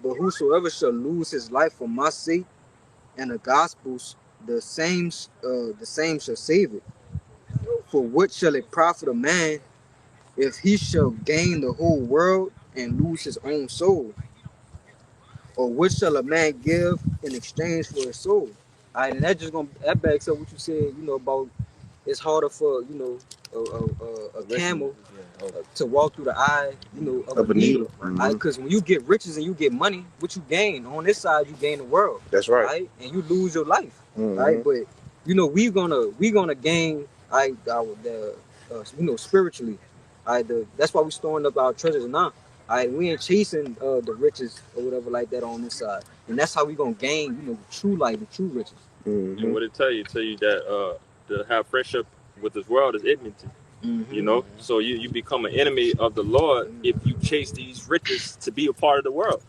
but whosoever shall lose his life for my sake and the gospel's, the same shall save it. For what shall it profit a man if he shall gain the whole world and lose his own soul? Or what shall a man give in exchange for his soul?" All right, and that backs up what you said, about it's harder for a camel to walk through the eye, of a needle. Right? Because when you get riches and you get money, what you gain on this side, you gain the world. That's right. Right? And you lose your life. Right? But we're gonna gain spiritually. That's why we're storing up our treasures now. We ain't chasing the riches or whatever like that on this side. And that's how we gonna gain, the true life, the true riches. And what it tell you that to have friendship with this world is enmity. So you become an enemy of the Lord if you chase these riches to be a part of the world.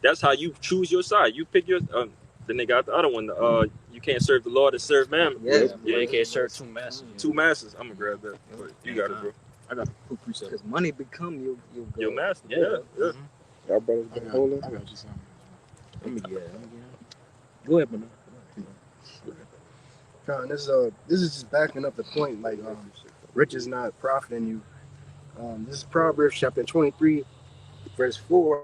That's how you choose your side. You pick your then they got the other one. You can't serve the Lord and serve man. Yeah, you can't serve two masters. Two masters. I'm gonna grab that. But you got it, bro. I got a precept. Because money become your master. Yeah. Y'all brothers been holding. I got you something. Let me get Go ahead, man. John, this is just backing up the point. Like, rich is not profiting you. This is Proverbs chapter 23, verse 4.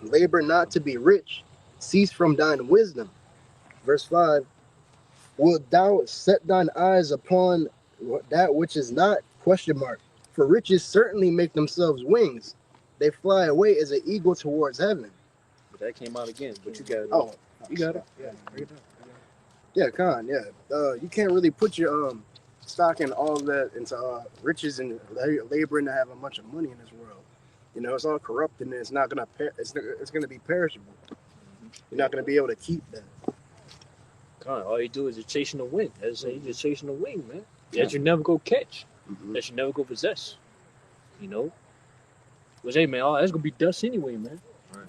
Labor not to be rich, cease from thine wisdom. Verse 5. Wilt thou set thine eyes upon that which is not? Question mark. For riches certainly make themselves wings. They fly away as an eagle towards heaven. But that came out again. But you got it. Oh, you got it. Yeah, Khan. Yeah. You can't really put your stock in all of that into riches and laboring to have a bunch of money in this world. It's all corrupt and it's not gonna. It's gonna be perishable. You're not gonna be able to keep that. Khan, all you do is just chasing the wind. That's you're just chasing the wing, man. That you never go catch. That you never go possess. Which, hey, man, that's gonna be dust anyway, man.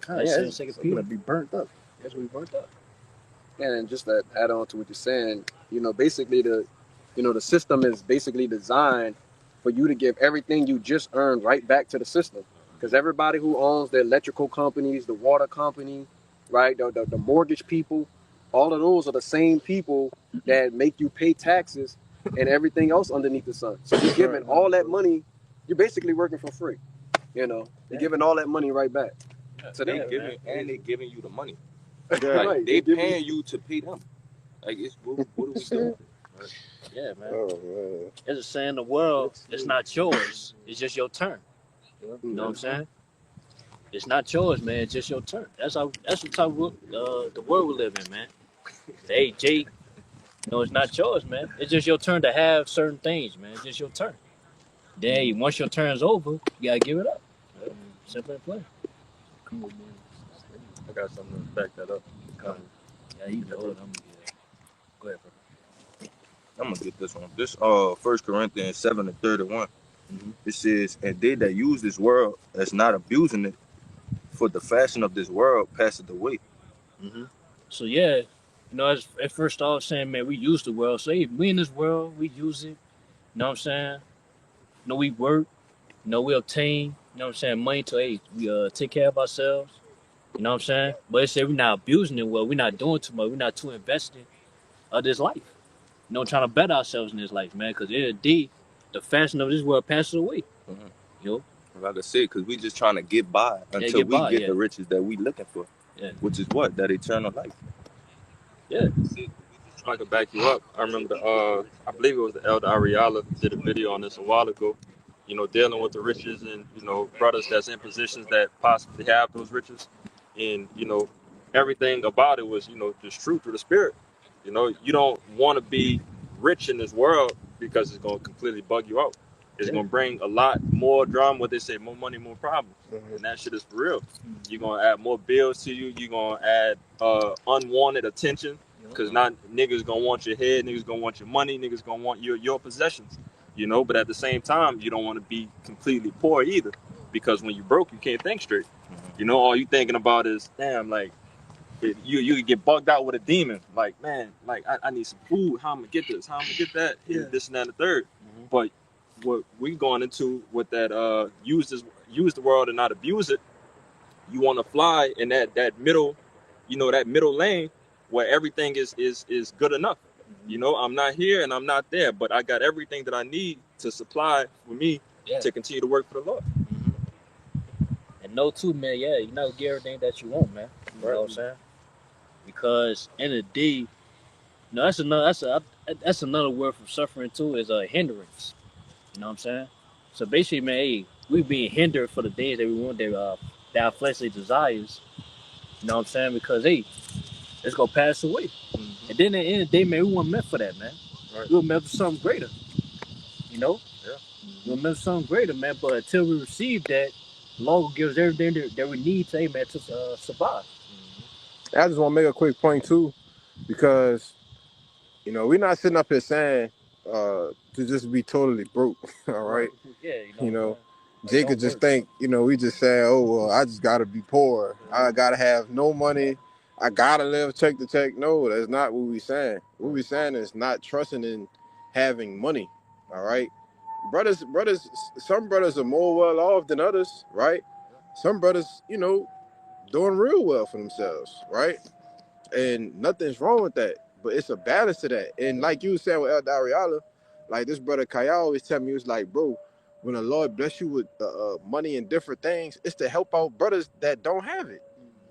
Right. It's gonna be burnt up. That's gonna be burnt up. And just to add on to what you're saying, basically the system is basically designed for you to give everything you just earned right back to the system. Because everybody who owns the electrical companies, the water company, right, the mortgage people, all of those are the same people that make you pay taxes and everything else underneath the sun. So you're giving all that money, you're basically working for free. You're giving all that money right back. So they giving you the money. Right. They paying you to pay them. Like, what are we doing? Yeah, man. Oh man. It's a saying the world, it's not yours. It's just your turn. Yep. You know what I'm saying? It's not yours, man. It's just your turn. That's how. That's the type of the world we live in, man. Hey, Jake. No, it's not yours, man. It's just your turn to have certain things, man. It's just your turn. Then once your turn's over, you gotta give it up. Simple and plain. I got something to back that up. Yeah, you know it. Go ahead, bro. I'm gonna get this one. This 1 Corinthians 7:31. Mhm. It says, and they that use this world as not abusing it, for the fashion of this world passeth away. Mm-hmm. So yeah, as at first off saying, man, we use the world. So hey, we in this world, we use it. You know what I'm saying? We work. We obtain. You know what I'm saying? Money to we take care of ourselves. You know what I'm saying? But it say we're not abusing it well. We're not doing too much. We're not too invested of this life. Trying to better ourselves in this life, man. Because the fashion of this world passes away. Mhm. You know? Like I said, because we just trying to get by until get we by, get yeah. the riches that we looking for, Yeah. which is what? That eternal life. Yeah. I could back you up. I remember I believe it was the Elder Ariala did a video on this a while ago. Dealing with the riches and brothers that's in positions that possibly have those riches, and everything about it was just true to the spirit. You don't want to be rich in this world because it's gonna completely bug you out. It's gonna bring a lot more drama. What they say, more money, more problems, and that shit is for real. You're gonna add more bills to you. You're gonna add unwanted attention. Because not niggas gonna want your head, niggas gonna want your money, niggas gonna want your possessions, But at the same time, you don't want to be completely poor either, because when you broke, you can't think straight. All you thinking about is, damn, like you could get bugged out with a demon. Like, man, like I need some food. How I'm gonna get this? How I'm gonna get that? Yeah. This and that and the third. Mm-hmm. But what we going into with that use the world and not abuse it. You want to fly in that middle, that middle lane where everything is good enough. I'm not here and I'm not there, but I got everything that I need to supply for me to continue to work for the Lord. Mm-hmm. And know too, man, yeah, get everything that you want, man. You know what I'm saying? Because in the day, that's another word for suffering too, is a hindrance. You know what I'm saying? So basically, man, hey, we being hindered for the things that we want, that our fleshly desires. You know what I'm saying? Because hey, it's gonna pass away. And then at the end of the day, man, we weren't meant for that, man. Right. We were meant for something greater. You know? Yeah. We were meant for something greater, man. But until we receive that, the Lord will give us everything that we need to, man, to survive. I just want to make a quick point too, because we're not sitting up here saying to just be totally broke. All right. Yeah, Jake could just think, we just say, oh well, I just gotta be poor. I gotta have no money. I gotta live check to check. No, that's not what we saying. What we saying is not trusting in having money. All right. Brothers, some brothers are more well off than others, right? Some brothers, doing real well for themselves, right? And nothing's wrong with that. But it's a balance to that. And like you were saying with El Dariala, like this brother Kaya always tell me, he was like, bro, when the Lord bless you with money and different things, it's to help out brothers that don't have it.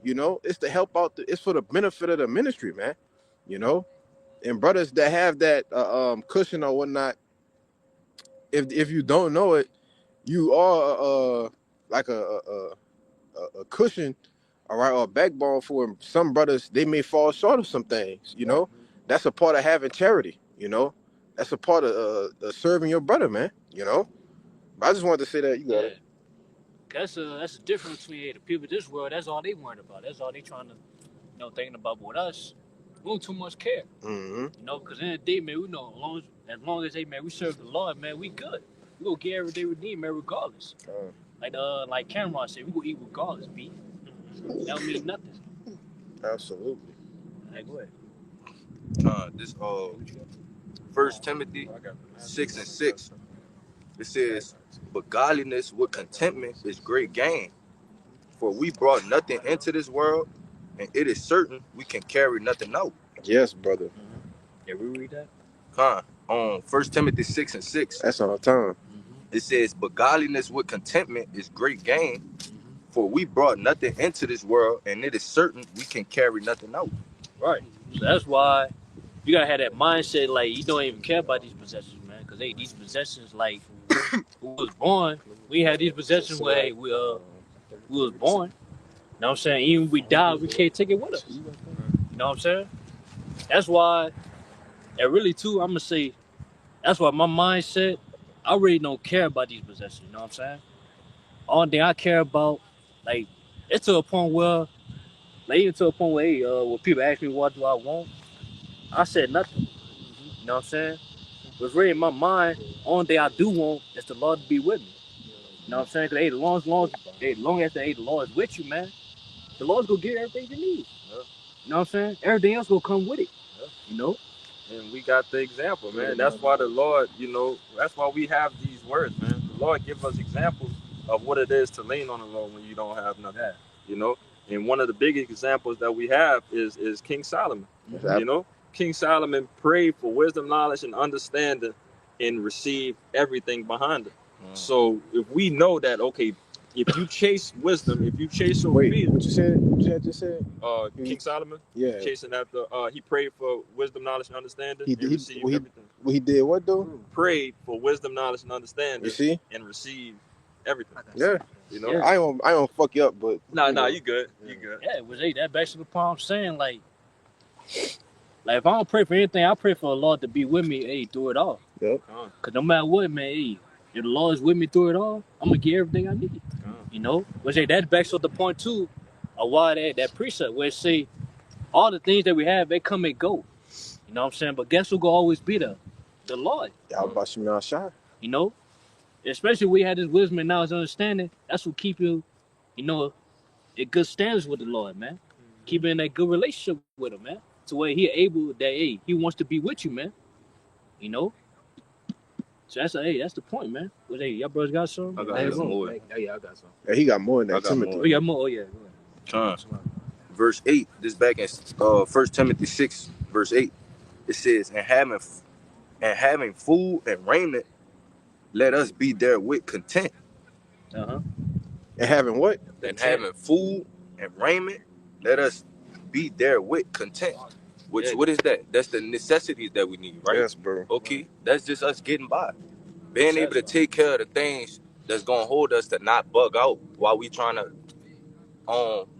It's to help out. It's for the benefit of the ministry, man. And brothers that have that cushion or whatnot, if you don't know it, you are like a cushion, all right, or a backbone for some brothers. They may fall short of some things. That's a part of having charity. That's a part of serving your brother, man. But I just wanted to say that. You got it. That's a difference between the people of this world. That's all they worrying about. That's all they trying to, thinking about. But with us, we don't too much care. Mm-hmm. Because in the day, man, we know as long as hey, man, we serve the Lord, man, we good. We gonna get everything we need, man, regardless. Like Cameron said, we gonna eat regardless, B. That don't mean nothing. Absolutely. Hey, go ahead. This 1 Timothy 6:6. It says, but godliness with contentment is great gain. For we brought nothing into this world, and it is certain we can carry nothing out. Yes, brother. Yeah, we read that. On 1 Timothy 6:6. That's on time. It says, but godliness with contentment is great gain. For we brought nothing into this world, and it is certain we can carry nothing out. Right. So that's why you gotta have that mindset like you don't even care about these possessions, man. Cause these possessions, like we was born, we had these possessions where hey, we was born. You know what I'm saying? Even if we die, we can't take it with us. You know what I'm saying? That's why, and really too, I'm gonna say, that's why my mindset, I really don't care about these possessions. You know what I'm saying? Only thing I care about, like, it's to a point where, like, even to a point where, hey, when people ask me what do I want, I said nothing. You know what I'm saying? But really in my mind, only thing I do want is the Lord to be with me. You know what I'm saying? Cause hey, long as the Lord is with you, man, the Lord's gonna get everything you need. Yeah. You know what I'm saying? Everything else gonna come with it. Yeah. You know? And we got the example, man. That's why the Lord, that's why we have these words, man. The Lord gives us examples of what it is to lean on the Lord when you don't have nothing. Yeah. You know? And one of the big examples that we have is King Solomon. Exactly. You know? King Solomon prayed for wisdom, knowledge, and understanding and received everything behind it. So if we know that, okay, if you chase wisdom, if you chase obedience. What you said? What you had just said? King Solomon, Yeah. chasing after, he prayed for wisdom, knowledge, and understanding, and received everything. He did what though? Prayed for wisdom, knowledge, and understanding. You see? And received everything. Yeah. You know? Yeah. I don't fuck you up, but Nah, you good. You good. Yeah, it was that basically the point I'm saying. Like if I don't pray for anything, I pray for the Lord to be with me, hey, through it all. Yep. Cause no matter what, man, hey, if the Lord is with me through it all, I'm gonna get everything I need. You know? But say that backs up the point too of why that precept where it say all the things that we have, they come and go. You know what I'm saying? But guess who gonna always be there? The Lord. Y'all about to me shot. You know? Especially we had this wisdom and knowledge and understanding, that's what keep you, in good standards with the Lord, man. Keep in that good relationship with him, man. To where he able that hey, he wants to be with you, man. You know? So that's the point, man. But hey, y'all brothers got some? I got some more. Yeah, I got some. Yeah, he got more than that. I got Timothy. more. We got more. Oh yeah. Go ahead. Verse 8, this back in 1 Timothy 6, verse 8, it says, and having food and raiment, let us be therewith content. Uh-huh. And having what? And having food and raiment, let us be therewith content. Which, what is that? That's the necessities that we need, right? Yes, bro. Okay, that's just us getting by. Being able to take care of the things that's going to hold us to not bug out while we trying to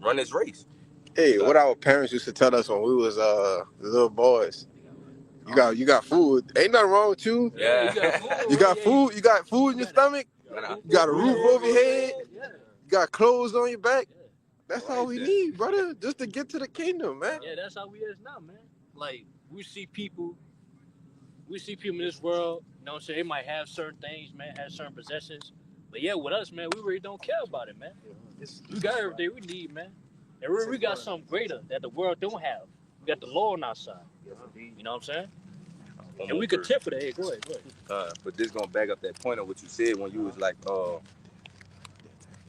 run this race. Hey, what our parents used to tell us when we was little boys. You got food. Ain't nothing wrong with you. Yeah. You got food. You got food in your stomach. You got a roof over your head. You got clothes on your back. That's all we need, brother. Just to get to the kingdom, man. Yeah, that's how we is now, man. Like we see people in this world, you know what I'm saying, they might have certain things, man, have certain possessions. But yeah, with us, man, we really don't care about it, man. We got everything we need, man. And we got something greater that the world don't have. We got the law on our side. You know what I'm saying? And we could tip for that. Hey, go ahead. But this gonna back up that point of what you said when you was like,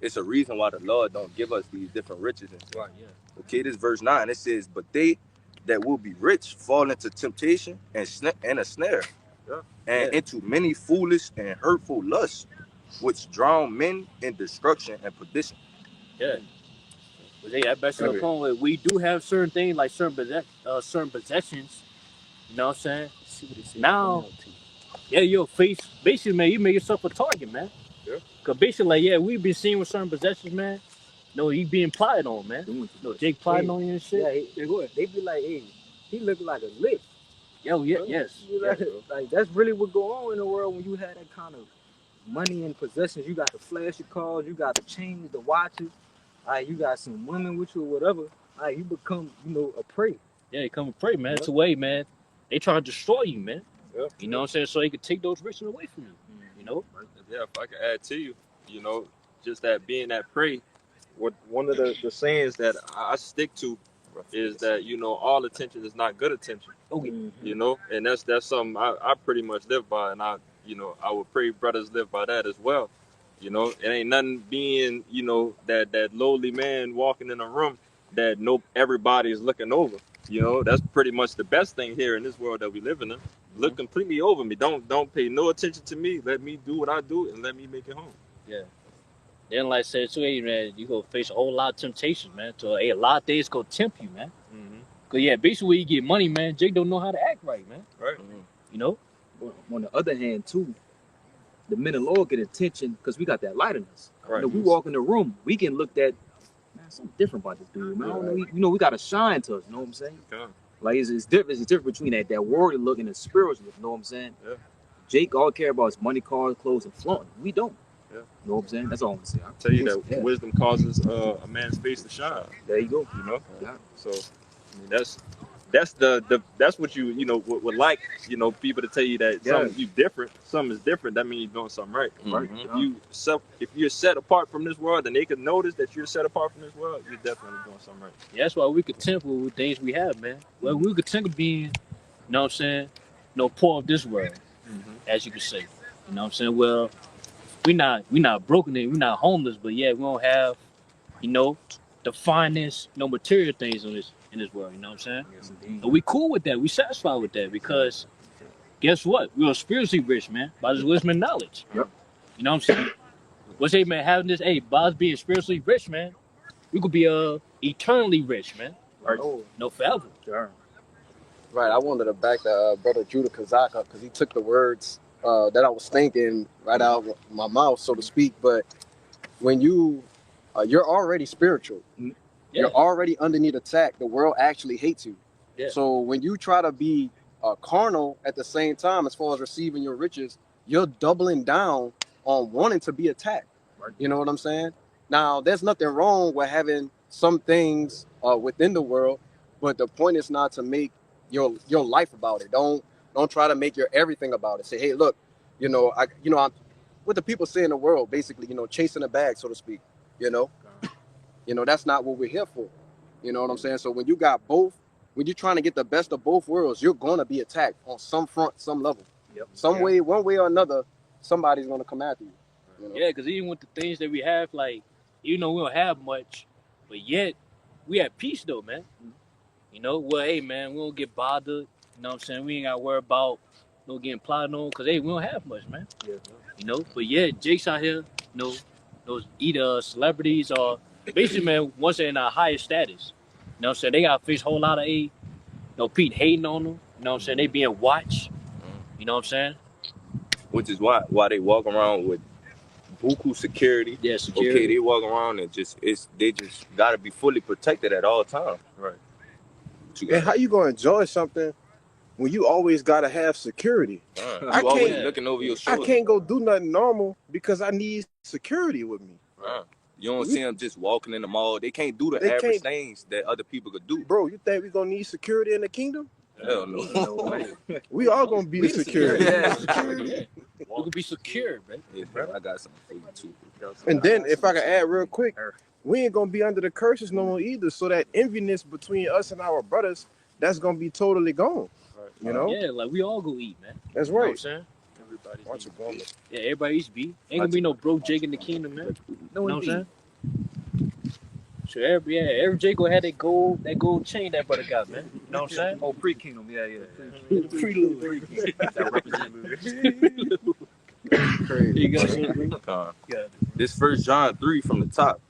it's a reason why the Lord don't give us these different riches and stuff. Right, yeah. Okay, this verse 9, it says, but they that will be rich fall into temptation and a snare, and into many foolish and hurtful lusts, which drown men in destruction and perdition. Yeah. But hey, that best to the point where we do have certain things like certain possessions. You know what I'm saying? Now, yeah, you'll face basically, man. You make yourself a target, man. Yeah. Cause basically, like, yeah, we've been seeing with certain possessions, man. No, he being plotted on, man. No, Jake plotting on you and shit. Yeah, go ahead. They be like, hey, he look like a lick. Yo, yeah, yes. Like that's really what go on in the world when you have that kind of money and possessions. You got the flashy cars, you got the chains, the watches. You got some women with you or whatever. You become, a prey. Yeah, you come a prey, man. It's a way, man. They trying to destroy you, man. Yeah. You know what I'm saying? So they could take those riches away from you. You know? Yeah, if I could add to you, just that being that prey, one of the sayings that I stick to is that, all attention is not good attention. Okay. And that's something I pretty much live by, and I would pray brothers live by that as well. It ain't nothing being, that lowly man walking in a room that everybody is looking over. That's pretty much the best thing here in this world that we live in. Look completely over me. Don't pay no attention to me. Let me do what I do and let me make it home. Yeah. Then, like I said, too, man, you gonna face a whole lot of temptations, man. So, a lot of things gonna tempt you, man. Mm-hmm. Cause yeah, basically when you get money, man, Jake don't know how to act right, man. Right. You know? But on the other hand, too, the men of law get attention because we got that light in us. Right. You know, we walk in the room, we can look at, man, something different about this dude, man. I don't know, you know, we got to shine to us, you know what I'm saying? Yeah. Like, it's different. It's different between that worldly look and the spiritual look, you know what I'm saying? Yeah. Jake all care about is money, cars, clothes, and flaunting. We don't. Yeah. You know what I'm saying? That's all I'm gonna say. I tell you that wisdom causes a man's face to shine. There you go. You know. Yeah. So, I mean, that's that's what you know would like, you know, people to tell you that something you different, something is different. That means you're doing something right. Right. If you're set apart from this world, and they can notice that you're set apart from this world, you're definitely doing something right. Yeah, that's why we content with things we have, man. Well, we content with being, you know what I'm saying, no poor of this world, as you can say. You know what I'm saying? Well, we not broken and we not homeless, but yeah, we don't have, you know, the finest, you know, material things in this world. You know what I'm saying? Yes, indeed. And we cool with that. We satisfied with that because guess what? We're spiritually rich, man, by this wisdom and knowledge. Yep. You know what I'm saying? What's hey man having this? Hey, by us being spiritually rich, man, we could be eternally rich, man. Right. No forever. Sure. Right. I wanted to back the brother Judah Kazak up because he took the words that I was thinking right out of my mouth, so to speak. But when you're already spiritual, you're already underneath attack. The world actually hates you. Yeah. So when you try to be carnal at the same time, as far as receiving your riches, you're doubling down on wanting to be attacked. Right. You know what I'm saying? Now, there's nothing wrong with having some things within the world, but the point is not to make your life about it. Don't try to make your everything about it. Say, hey, look, I'm what the people say in the world, basically, chasing a bag, so to speak. That's not what we're here for. You know what I'm saying? So when you got both, when you're trying to get the best of both worlds, you're going to be attacked on some front, some level. Yep. Some way, one way or another, somebody's going to come after you. Yeah, because even with the things that we have, like, even though we don't have much, but yet we at peace though, man. You know, well, hey, man, we don't get bothered. You know what I'm saying? We ain't got to worry about getting plotted on because, hey, we don't have much, man. Yeah. You know, but yeah, Jake's out here, those either celebrities or basically, man, once they're in a higher status. You know what I'm saying? They got to face a whole lot of, Pete hating on them. You know what I'm saying? They being watched. You know what I'm saying? Which is why they walk around with buku security. Yeah, security. Okay, they walk around and they just gotta be fully protected at all times. Right. And how you gonna enjoy something when you always gotta have security? You always looking over your shoulder. I can't go do nothing normal because I need security with me. You don't see them just walking in the mall. They can't do the average things that other people could do. Bro, you think we gonna need security in the kingdom? Hell no. We all gonna be the security. We could be secure, man. Yeah, bro, I got something for you too. And then if I can add real quick, we ain't gonna be under the curses no more either. So that enviness between us and our brothers, that's gonna be totally gone. You know? Yeah, like we all go eat, man. That's You know what I'm right. saying? Everybody's Watch it go. Yeah, everybody eats beef. Ain't gonna be no broke Jake in the kingdom, man. You know what I'm saying? So every Jake gonna have that gold chain that brother got, man. You know what I'm saying? Oh, pre-kingdom. Yeah. Pre-Louis. That represents Crazy. You got something? This 1 John 3 from the top.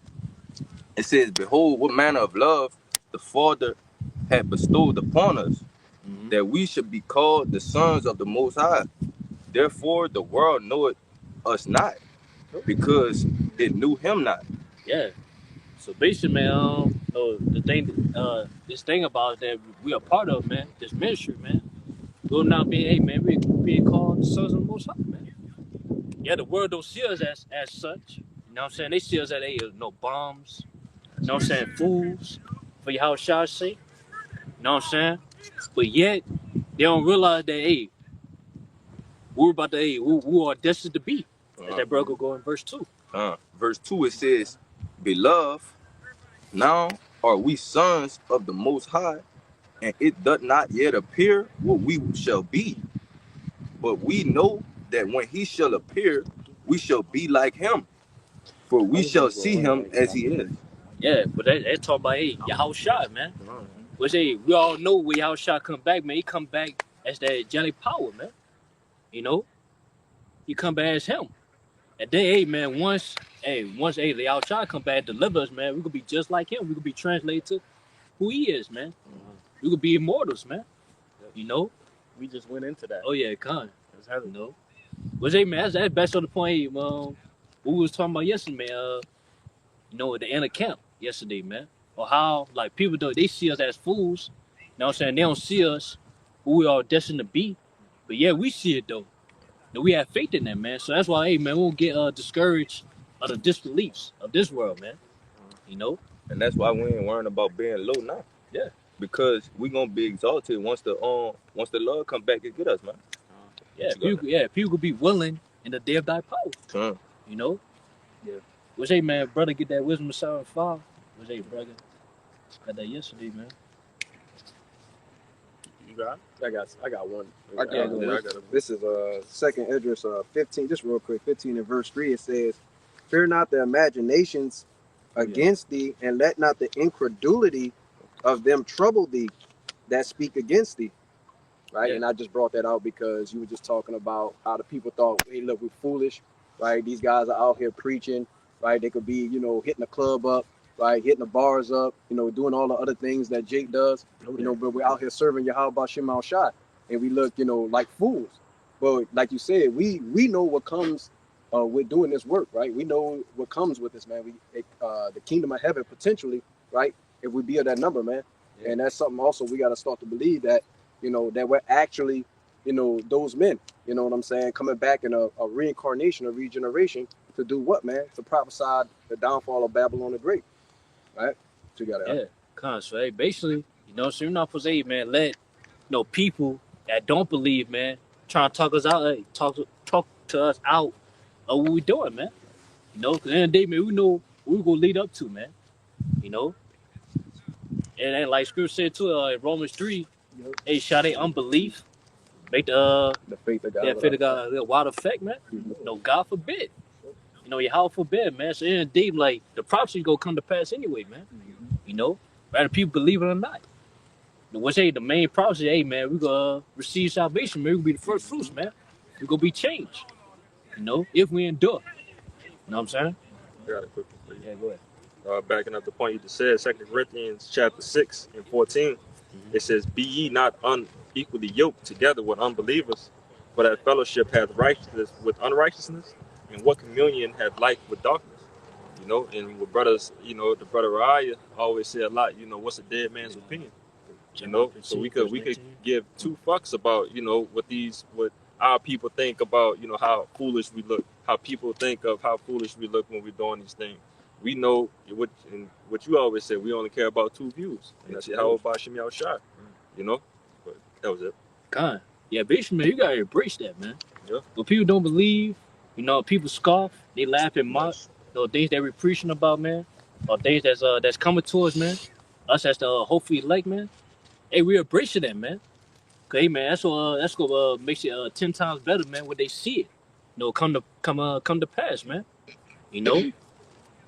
It says, "Behold, what manner of love the Father had bestowed upon us, that we should be called the sons of the Most High. Therefore, the world knoweth us not, because it knew Him not." Yeah. So basically, man, this thing about that we are part of, man, this ministry, man. We'll now be, hey, man, we being called the sons of the Most High, man. Yeah, the world don't see us as such. You know what I'm saying? They see us as, hey, no bombs. You know what I'm saying? Fools for your house shall sake. You know what I'm saying? But yet, they don't realize that, hey, we're about to, hey, we are destined to be. As that brother go in verse 2. Verse 2, it says, "Beloved, now are we sons of the Most High, and it doth not yet appear what we shall be. But we know that when He shall appear, we shall be like Him, for we shall see Him as He is." Yeah, but that's talking about, hey, your house shot, man. Which, hey, we all know when your house shot come back, man. He come back as that angelic power, man. You know? He come back as Him. And then, hey, man, once the outside come back and deliver us, man, we could be just like Him. We could be translated to who He is, man. we could be immortals, man. You know? We just went into that. Oh yeah, con. That's heavy. You know? But hey man, that's best on the point, what we was talking about yesterday, man. You know, at the end of camp yesterday, man. Or how like people they see us as fools. You know what I'm saying? They don't see us who we are destined to be. But yeah, we see it though. And we have faith in that, man. So that's why, hey man, we won't get discouraged of the disbeliefs of this world, man. You know? And that's why we ain't worrying about being low now. Yeah. Because we gonna be exalted once the Lord come back and get us, man. People could be willing in the day of thy power. You know? Yeah. Was hey man, brother, get that wisdom of Psalm 5. Was hey brother. Got that yesterday, man. You got it? I got one. I got it. This is second Idris 15, just real quick, 15 and verse 3. It says, "Fear not the imaginations against thee, and let not the incredulity of them trouble thee that speak against thee." Right? Yeah. And I just brought that out because you were just talking about how the people thought, hey, look, we're foolish, right? These guys are out here preaching, right? They could be, hitting the club up, right? Hitting the bars up, doing all the other things that Jake does, but we're out here serving Yahweh Bashim Al Shah, and we look, like fools. But like you said, we know what comes with doing this work, right? We know what comes with this, man. The kingdom of heaven, potentially, right? If we be of that number, man. Yeah. And that's something also we got to start to believe that, that we're actually, those men, you know what I'm saying, coming back in a reincarnation, a regeneration to do what, man? To prophesy the downfall of Babylon the Great, right? So you got Yeah, so hey, basically, so you're not supposed to say, man, let people that don't believe, man, trying to talk us out, talk to us out of what we doing, man. Because at the end of the day, man, we know what we're gonna lead up to, man. And like Scripture said too, in Romans 3, hey, shall they unbelief make the faith of God, faith of God a wild effect, man? No, God forbid. Yahweh forbid, man. So in the day, like the prophecy gonna come to pass anyway, man. Whether people believe it or not. What's the main prophecy? Hey, man, we gonna receive salvation, man. We gonna be the first fruits, man. We gonna be changed. If we endure. You know what I'm saying? I got a quick one for you. Yeah, go ahead. Backing up the point you just said, 2 Corinthians chapter 6 and 14, it says, "Be ye not unequally yoked together with unbelievers, for that fellowship hath righteousness with unrighteousness, and what communion hath light with darkness?" And with brothers, the brother Raya always say a lot, what's a dead man's opinion? So we could give two fucks about, what our people think about, how foolish we look, how people think of how foolish we look when we're doing these things. We know what you always say, we only care about two views, and that's how about Shem Yao Shai, But that was it. God. Yeah, basically, man, you gotta embrace that, man. Yeah. When people don't believe, people scoff, they laugh and mock, things that we're preaching about, man, or things that's coming to us, man. Us as the hopefully elect, man. Hey, we embrace that, man. Cause hey, man, that's what makes it 10 times better, man. When they see it, come to pass, man.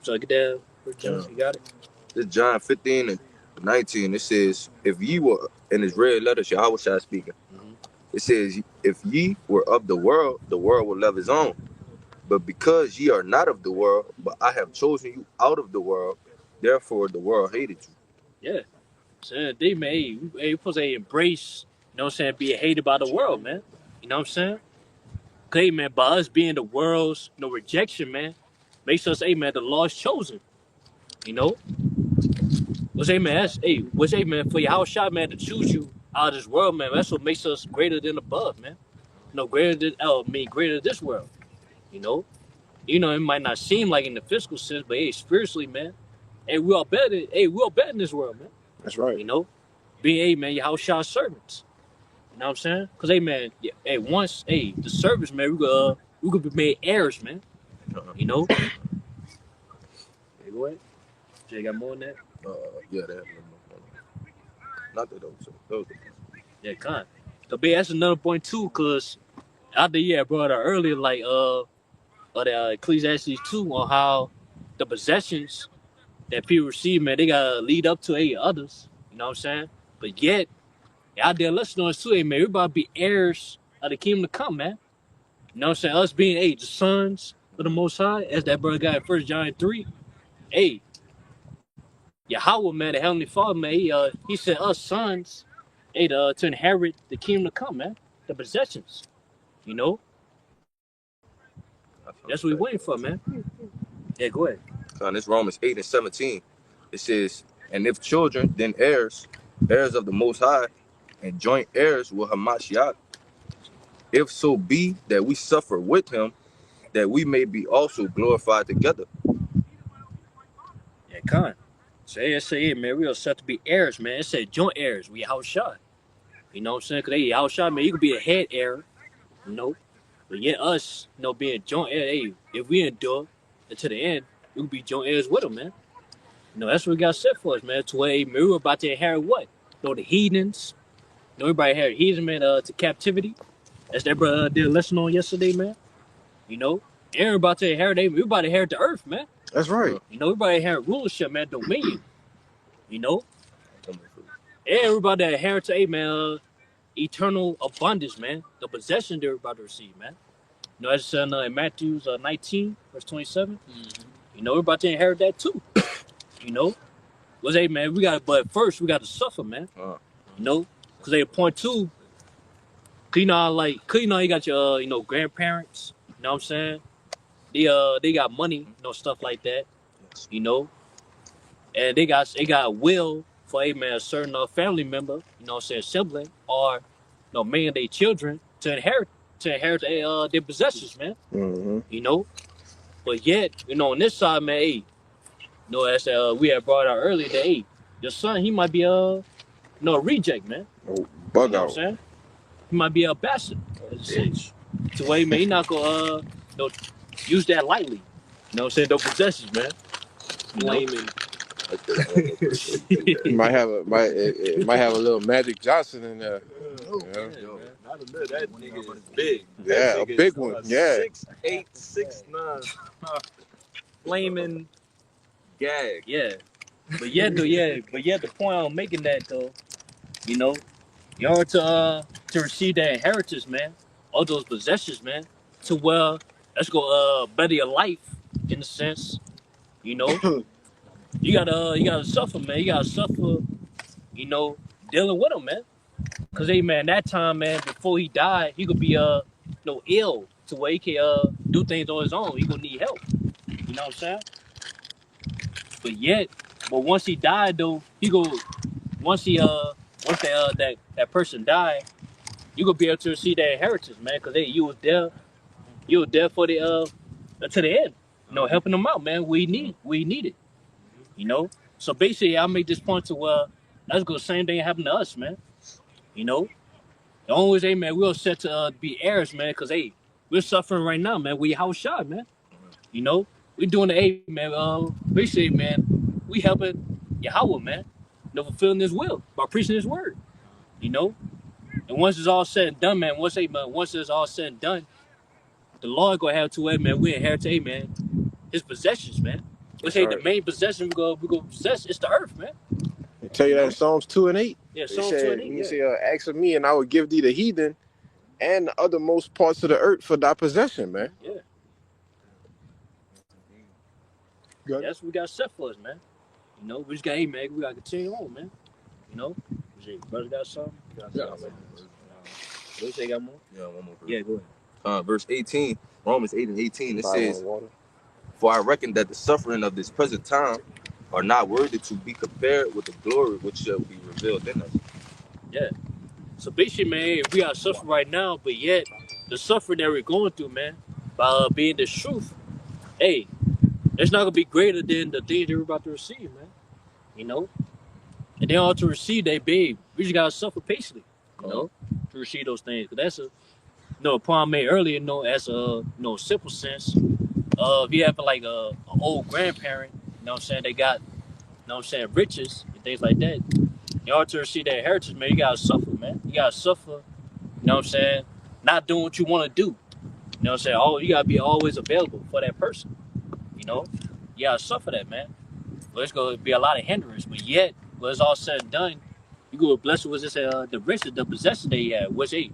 So get that. You got it. This John 15 and 19. It says, "If ye were," in his red letters, Yahweh Shai speaking. It says, "If ye were of the world will love his own. But because ye are not of the world, but I have chosen you out of the world, therefore the world hated you." Yeah. So they may we supposed to embrace, being hated by the world, man. You know what I'm saying? Okay, man, by us being the world's rejection, man, makes us, hey man, the lost chosen. What's man, for your house shot, man, to choose you out of this world, man, that's what makes us greater than above, man. Greater than this world. It might not seem like in the physical sense, but hey, spiritually, man, hey, we all better in this world, man. That's right. Being, hey man, your house shot servants. You know what I'm saying? Cause hey man, once the service, man, we could be made heirs, man. Hey, go ahead. Jay got more than that? Yeah, that. Not that those. Yeah, kind. But that's another point too, cause out there, brought out earlier, like the Ecclesiastes 2 on how the possessions that people receive, man, they gotta lead up to others. You know what I'm saying? But yet, out there listening to us too, man, we about to be heirs of the kingdom to come, man. You know what I'm saying? Us being the sons of the Most High, as that brother got in 1 John 3. Yahweh, man, the Heavenly Father, man, he sent us sons, to inherit the kingdom to come, man, the possessions. You know, that's what we waiting for, man. Yeah, go ahead. Son, it's Romans 8 and 17. It says, and if children, then heirs, heirs of the Most High, and joint heirs with Hamashiach, if so be that we suffer with him, that we may be also glorified together. Yeah, con. So it say, man, we are set to be heirs, man. It said joint heirs. We outshot. You know what I'm saying? Because they outshot, man. You could be a head heir, you know. But yet us, you know, being joint heirs, hey, if we endure until the end, we could be joint heirs with them, man. You know, that's what we got set for us, man. To where, man, we were about to inherit what? You know, the heathens. You know, everybody inherit heathens, man, to captivity. That's that brother did a lesson on yesterday, man. You know, and we're about to inherit, we about to inherit the earth, man. That's right. You know, everybody inherit rulership, man, dominion. You know, and everybody that inherit, man, eternal abundance, man. The possession they're about to receive, man. You know, as it's in Matthew 19, verse 27. You know, we're about to inherit that too. You know, was man, but first we got to suffer, man. You know, because they point to, you know, you got your, you know, grandparents. You know what I'm saying? They got money, you know, stuff like that. You know, and they got will for a certain family member, you know what I'm saying, sibling, or you know, man, their children to inherit their possessions, man. You know, but yet, you know, on this side, man, hey, you know, as we had brought out earlier, that hey, your son, he might be a reject, man. Bug You know out. what I'm saying? He might be a bastard. To where, man, he not gonna you know, use that lightly. You know what I'm saying? Those possessions, man. Blaming. It might have it might have a little Magic Johnson in there. Not a little. That nigga is big. Yeah, a big one. Yeah. 6'8", 6'9". Flaming gag. Yeah. But yet, the point I'm making that though, you know, in order to receive that inheritance, man, all those possessions, man, to let's go better your life in a sense, you know. you gotta suffer, man. You gotta suffer, you know, dealing with them, man. Cause hey, man, that time, man, before he died, he could be ill to where he can do things on his own. He gonna need help. You know what I'm saying? But once he died though, once that person died, you gonna be able to receive that inheritance, man. Cause hey, you was there for the to the end. You know, helping them out, man. We need it. You know. So basically, I make this point to that's the same thing happened to us, man. You know, the only way, hey, man, we're set to be heirs, man. Cause hey, we're suffering right now, man. We house shot, man. You know, we doing the hey, man. Basically, man, we helping Yahweh, man. You know, fulfilling His will by preaching His word. You know, and once it's all said and done, man. Once it's all said and done, the Lord gonna have to, man. We inherit, man, His possessions, man. We say the main possession we go possess is the earth, man. They tell you that in Psalms 2 and 8. Yeah, They Psalms 2 and 8. He said, ask of me and I will give thee the heathen and the othermost parts of the earth for thy possession, man. Yeah. That's what we got set for us, man. You know, we just got, hey, man, we gotta continue on, man. You know, brother got something? Yeah. What say, got more? Yeah, one more. Yeah, go ahead. Verse 18, Romans 8 and 18, it says, for I reckon that the suffering of this present time are not worthy to be compared with the glory which shall be revealed in us. Yeah. So basically, man, we are suffering right now, but yet the suffering that we're going through, man, by being the truth, hey, it's not gonna be greater than the things that we're about to receive, man. You know, and then all to receive that, babe, we just gotta suffer patiently, you know, to receive those things. Cause that's a point I made earlier, you know, as a simple sense. If you have like an old grandparent, you know what I'm saying, they got, you know what I'm saying, riches and things like that. In order to receive that inheritance, man, you gotta suffer, man. You gotta suffer, you know what I'm saying, not doing what you want to do. You know what I'm saying? You gotta be always available for that person. You know, you gotta suffer that, man. Well, it's gonna be a lot of hindrance, but yet, when it's all said and done, you go blessed with this the riches, the possession that you have, which hey,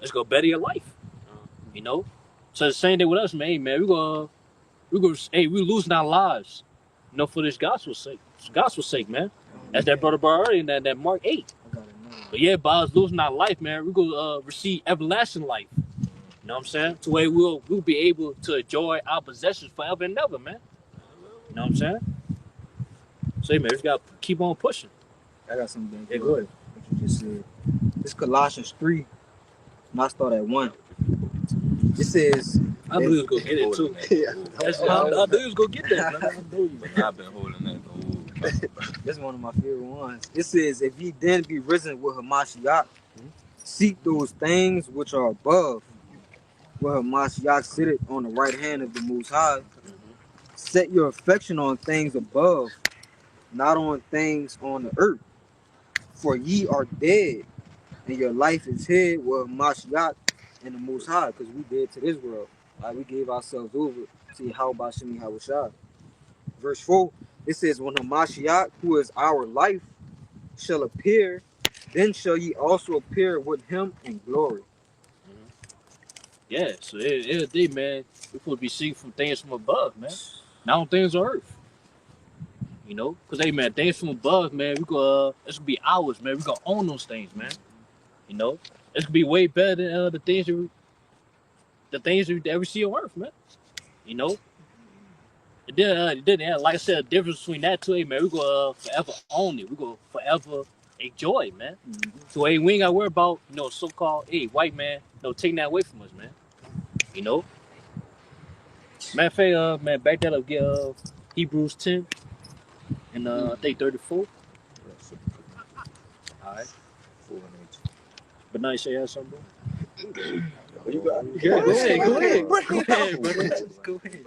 it's gonna better your life. You know, so the same thing with us, man. We're losing our lives, you know, for this gospel's sake. For gospel's sake, man. That's that brother brought earlier in that Mark 8. I gotta know. But yeah, by us losing our life, man, we're gonna receive everlasting life. You know what I'm saying? To where we'll be able to enjoy our possessions forever and ever, man. You know what I'm saying? So man, we just gotta keep on pushing. I got something. Yeah, go ahead. What you just said. This Colossians 3, and I start at 1. It says, I knew he was gonna get it too. yeah, I knew he was gonna get that, man. I knew you. But I've been holding that the whole time. That's one of my favorite ones. It says, if ye then be risen with Hamashiach, seek those things which are above, where Hamashiach sitteth on the right hand of the Most High. Set your affection on things above, not on things on the earth. For ye are dead, and your life is hid with Hamashiach and the Most High, because we dead to this world. Like we gave ourselves over to Yahweh Shemi Hawashai. Verse 4, it says, when Hamashiach, who is our life, shall appear, then shall ye also appear with him in glory. Yeah, so every day, man, we're supposed to be seeking from things from above, man. Not on things on earth. You know? Because, hey, man, things from above, man, it's going to be ours, man. We're going to own those things, man. You know? It's going to be way better than the things that we see on earth, man. You know? And then, like I said, the difference between that two, hey, man, we're going to forever own it. We're going to forever enjoy it, man. So, hey, we ain't got to worry about, so-called, hey, white man, taking that away from us, man. You know? Matter of fact, man, back that up, get Hebrews 10 and I think 34. Alright. But now you say you had something, bro? You got Yeah, go ahead. Go ahead.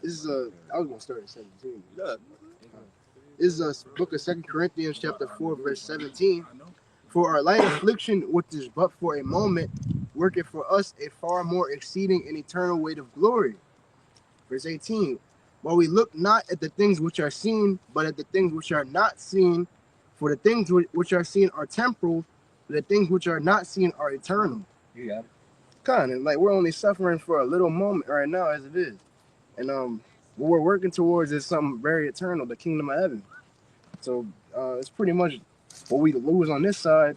This is I was gonna start at 17. This is a book of 2 Corinthians chapter 4, verse 17. For our light affliction, which is but for a moment, worketh for us a far more exceeding and eternal weight of glory. Verse 18. While we look not at the things which are seen, but at the things which are not seen. For the things which are seen are temporal, but the things which are not seen are eternal. You got it. Kind of like we're only suffering for a little moment right now as it is. And what we're working towards is something very eternal, the kingdom of heaven. So it's pretty much what we lose on this side.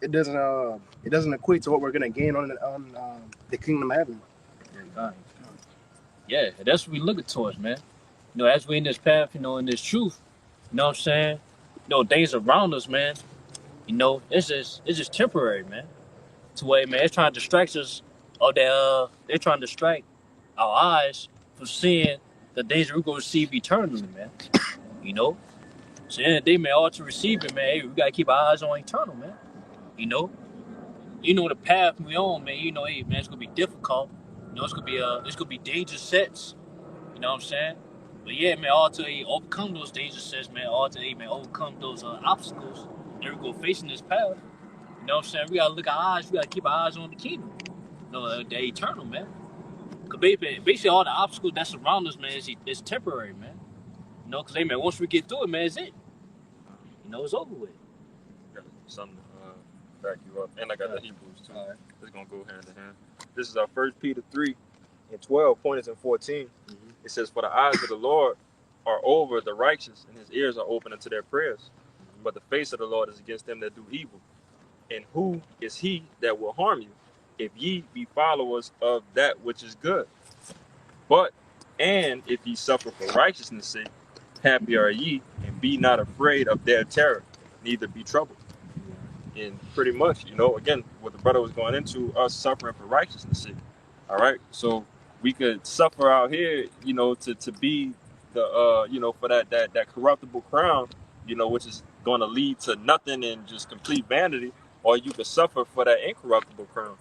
It doesn't equate to what we're gonna gain on the kingdom of heaven. Yeah, that's what we looking towards, man. As we in this path, in this truth, you know what I'm saying? Things around us, man, it's just temporary, man. To where, man, it's trying to distract us, or they're trying to distract our eyes from seeing the things that we're going to receive eternally, man. So in the day, man, all to receive it, man, hey, we got to keep our eyes on eternal, man. The path we on, man, hey, man, it's going to be difficult. It's going to be dangerous sets, you know what I'm saying? But yeah, man, all to overcome those dangerous sets, man, all to, man, overcome those obstacles that we're going to face in this path. You know what I'm saying? We got to look our eyes, we got to keep our eyes on the kingdom, the eternal, man. Because basically all the obstacles that surround us, man, is temporary, man. Because, hey, man, once we get through it, man, it's it. It's over with. Got something to back you up. And I got the Hebrews too. All right. It's going to go hand in hand. This is our 1 Peter 3 and 12, pointers and 14. It says, for the eyes of the Lord are over the righteous, and his ears are open unto their prayers. But the face of the Lord is against them that do evil. And who is he that will harm you, if ye be followers of that which is good? And if ye suffer for righteousness' sake, happy are ye, and be not afraid of their terror, neither be troubled. And pretty much, again, what the brother was going into, us suffering for righteousness' sake. All right, so we could suffer out here, to be the, for that corruptible crown, which is going to lead to nothing and just complete vanity, or you could suffer for that incorruptible crown.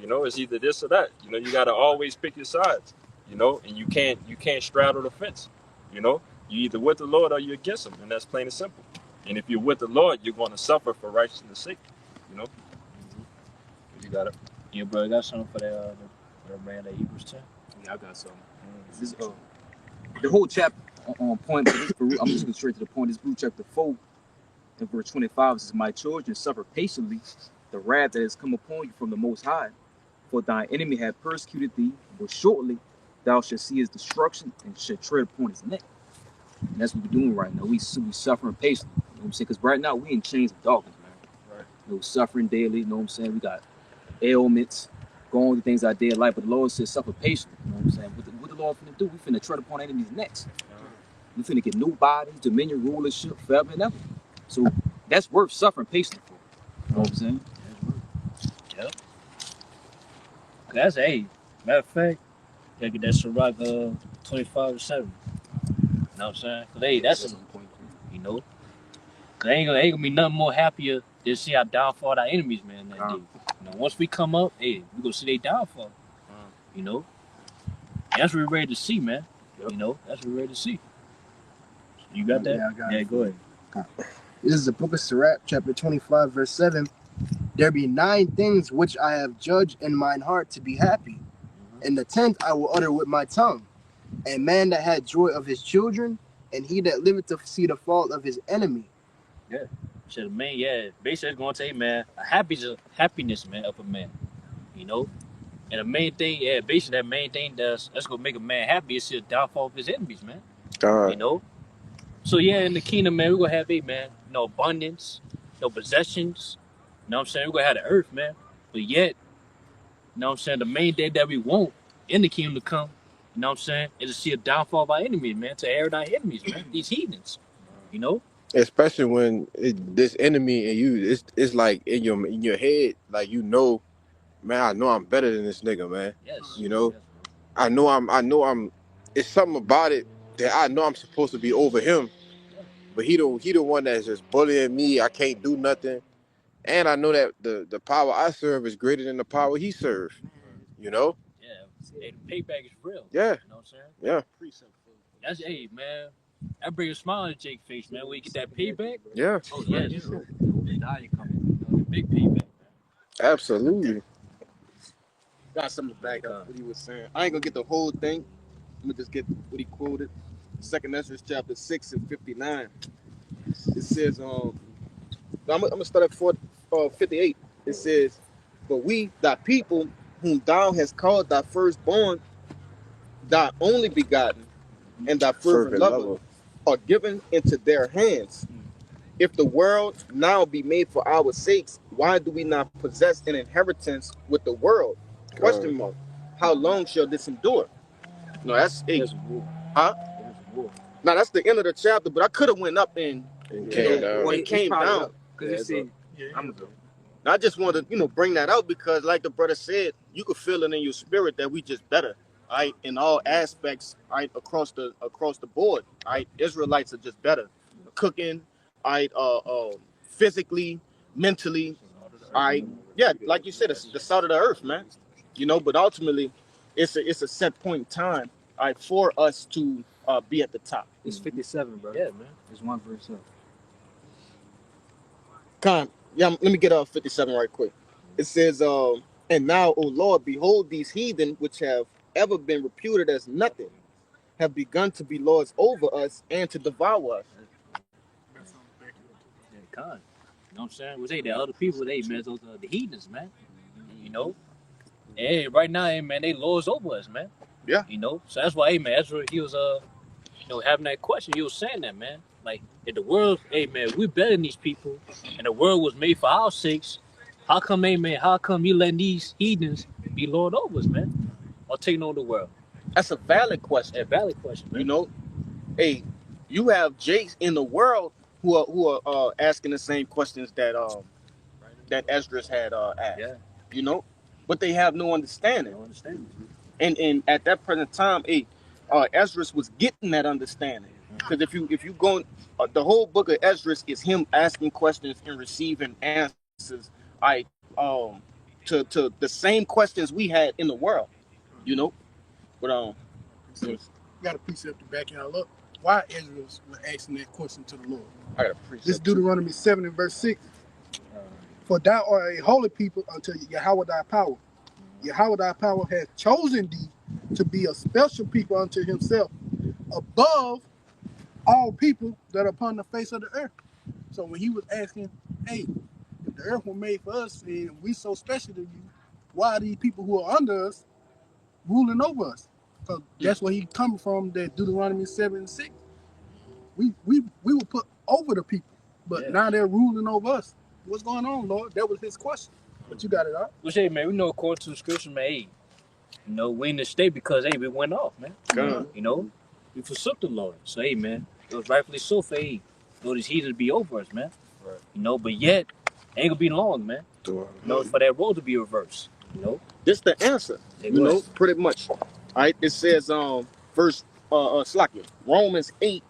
It's either this or that. You got to always pick your sides. And you can't straddle the fence. You either with the Lord or you're against him, and that's plain and simple. And if you're with the Lord, you're going to suffer for righteousness' sake. You got it. Yeah, bro, got something for that man that Hebrews 10? Yeah, I got something. This the whole chapter on point, but I'm just going straight to the point. This Hebrews chapter 4 and verse 25 says, my children, suffer patiently the wrath that has come upon you from the Most High. For thine enemy hath persecuted thee, but shortly thou shalt see his destruction and shalt tread upon his neck. And that's what we're doing right now. We suffering patiently. You know what I'm saying? Because right now we in chains of darkness, man. Right. You know, suffering daily. You know what I'm saying? We got ailments, going through things our day of life. But the Lord says suffer patiently. You know what I'm saying? What the Lord finna do? We finna tread upon enemies' necks. We finna get new bodies, dominion, rulership, forever and ever. So that's worth suffering patiently for. You know what I'm saying? Yep. That's matter of fact, gotta get that Ciroc 25-7. You know what I'm saying? Cause that's a, you know, cause ain't gonna be nothing more happier than see our downfall our enemies, man, that day. You know, once we come up, we gonna see their downfall. You know, and that's what we're ready to see, man. Yep. You know, that's what we're ready to see. You got that? Yeah, I got it. Go ahead. This is the book of Sirach, chapter 25, verse 7. There be 9 things which I have judged in mine heart to be happy, and the 10th I will utter with my tongue. A man that had joy of his children, and he that liveth to see the fall of his enemy. Yeah. So the man, basically it's gonna take, man, a happiness, man, of a man. You know? And the main thing, basically that main thing that's gonna make a man happy is the downfall of his enemies, man. You know? So in the kingdom, man, we're gonna have no abundance, no possessions. You know what I'm saying? We're gonna have the earth, man. But yet, you know what I'm saying, the main thing that we want in the kingdom to come, you know what I'm saying, is to see a downfall of our enemies, man, to air our enemies, man, these heathens. You know? Especially when this enemy and you, it's like in your head, like man, I know I'm better than this nigga, man. Yes. You know, Yes. I know I'm. It's something about it that I know I'm supposed to be over him, but he the one that's just bullying me. I can't do nothing, and I know that the power I serve is greater than the power he serves. You know. Yeah. Hey, the payback is real. Yeah. You know what I'm saying? Yeah. That's man. That brings a smile on Jake's face, man. When you get that payback. Yeah. Oh yes. Now you coming. The big payback, man. Absolutely. Got something to back up what he was saying. I ain't gonna get the whole thing. Let me just get what he quoted. 2nd Ezra chapter 6 and 59. It says, I'm gonna start at 58. It says, "But we, thy people, whom thou hast called thy firstborn, thy only begotten, and thy fervent lover, are given into their hands. If the world now be made for our sakes, why do we not possess an inheritance with the world? Question mark. How long shall this endure?" No, that's 8. Huh? Now that's the end of the chapter, but I could have went up and came down. Because it said, I'm good. I just wanted to, bring that out because, like the brother said, you could feel it in your spirit that we just better, right, in all aspects, right, across the board, right. Israelites are just better, cooking, right, physically, mentally, right. Yeah, like you said, it's the salt of the earth, man. But ultimately, it's a set point in time, right, for us to be at the top. It's 57, bro. Yeah, man. It's one verse up. Let me get 57 right quick. It says, "And now, O Lord, behold, these heathen, which have ever been reputed as nothing, have begun to be lords over us and to devour us." Yeah, con. You know what I'm saying? We say the other people, man, those the heathens, man. You know? Hey, right now, man, they lords over us, man. Yeah. You know? So that's why, man, that's where he was having that question. He was saying that, man. Like, if the world, man, we're better than these people, and the world was made for our sakes, how come you letting these heathens be lord over us, man? Or taking over the world? That's a valid question. A valid question, man. Hey, you have Jakes in the world who are asking the same questions that Esdras had asked. Yeah. But they have no understanding. And at that present time, Esdras was getting that understanding. Because if you go, the whole book of Esdras is him asking questions and receiving answers, to the same questions we had in the world, But you got a precept to back y'all up. Why Ezra was asking that question to the Lord? I got a precept. This Deuteronomy 7 and verse 6. For thou art a holy people unto Yahweh thy power. Yahweh thy power has chosen thee to be a special people unto himself, above all people that are upon the face of the earth. So when he was asking, hey, if the earth was made for us and we so special to you, why are these people who are under us ruling over us? Because that's where he coming from, that Deuteronomy 7:6. We were put over the people, but now they're ruling over us. What's going on, Lord? That was his question. But you got it out. Well, hey, man, we know according to the scripture, man, hey, we in the state because, hey, we went off, man. God. We forsook the Lord. So, hey, man, it was rightfully so for, hey, these heathens to be over us, man. Right. But yet, ain't gonna be long, man. For that role to be reversed, This the answer. Pretty much. All right. It says verse Slakia, Romans 8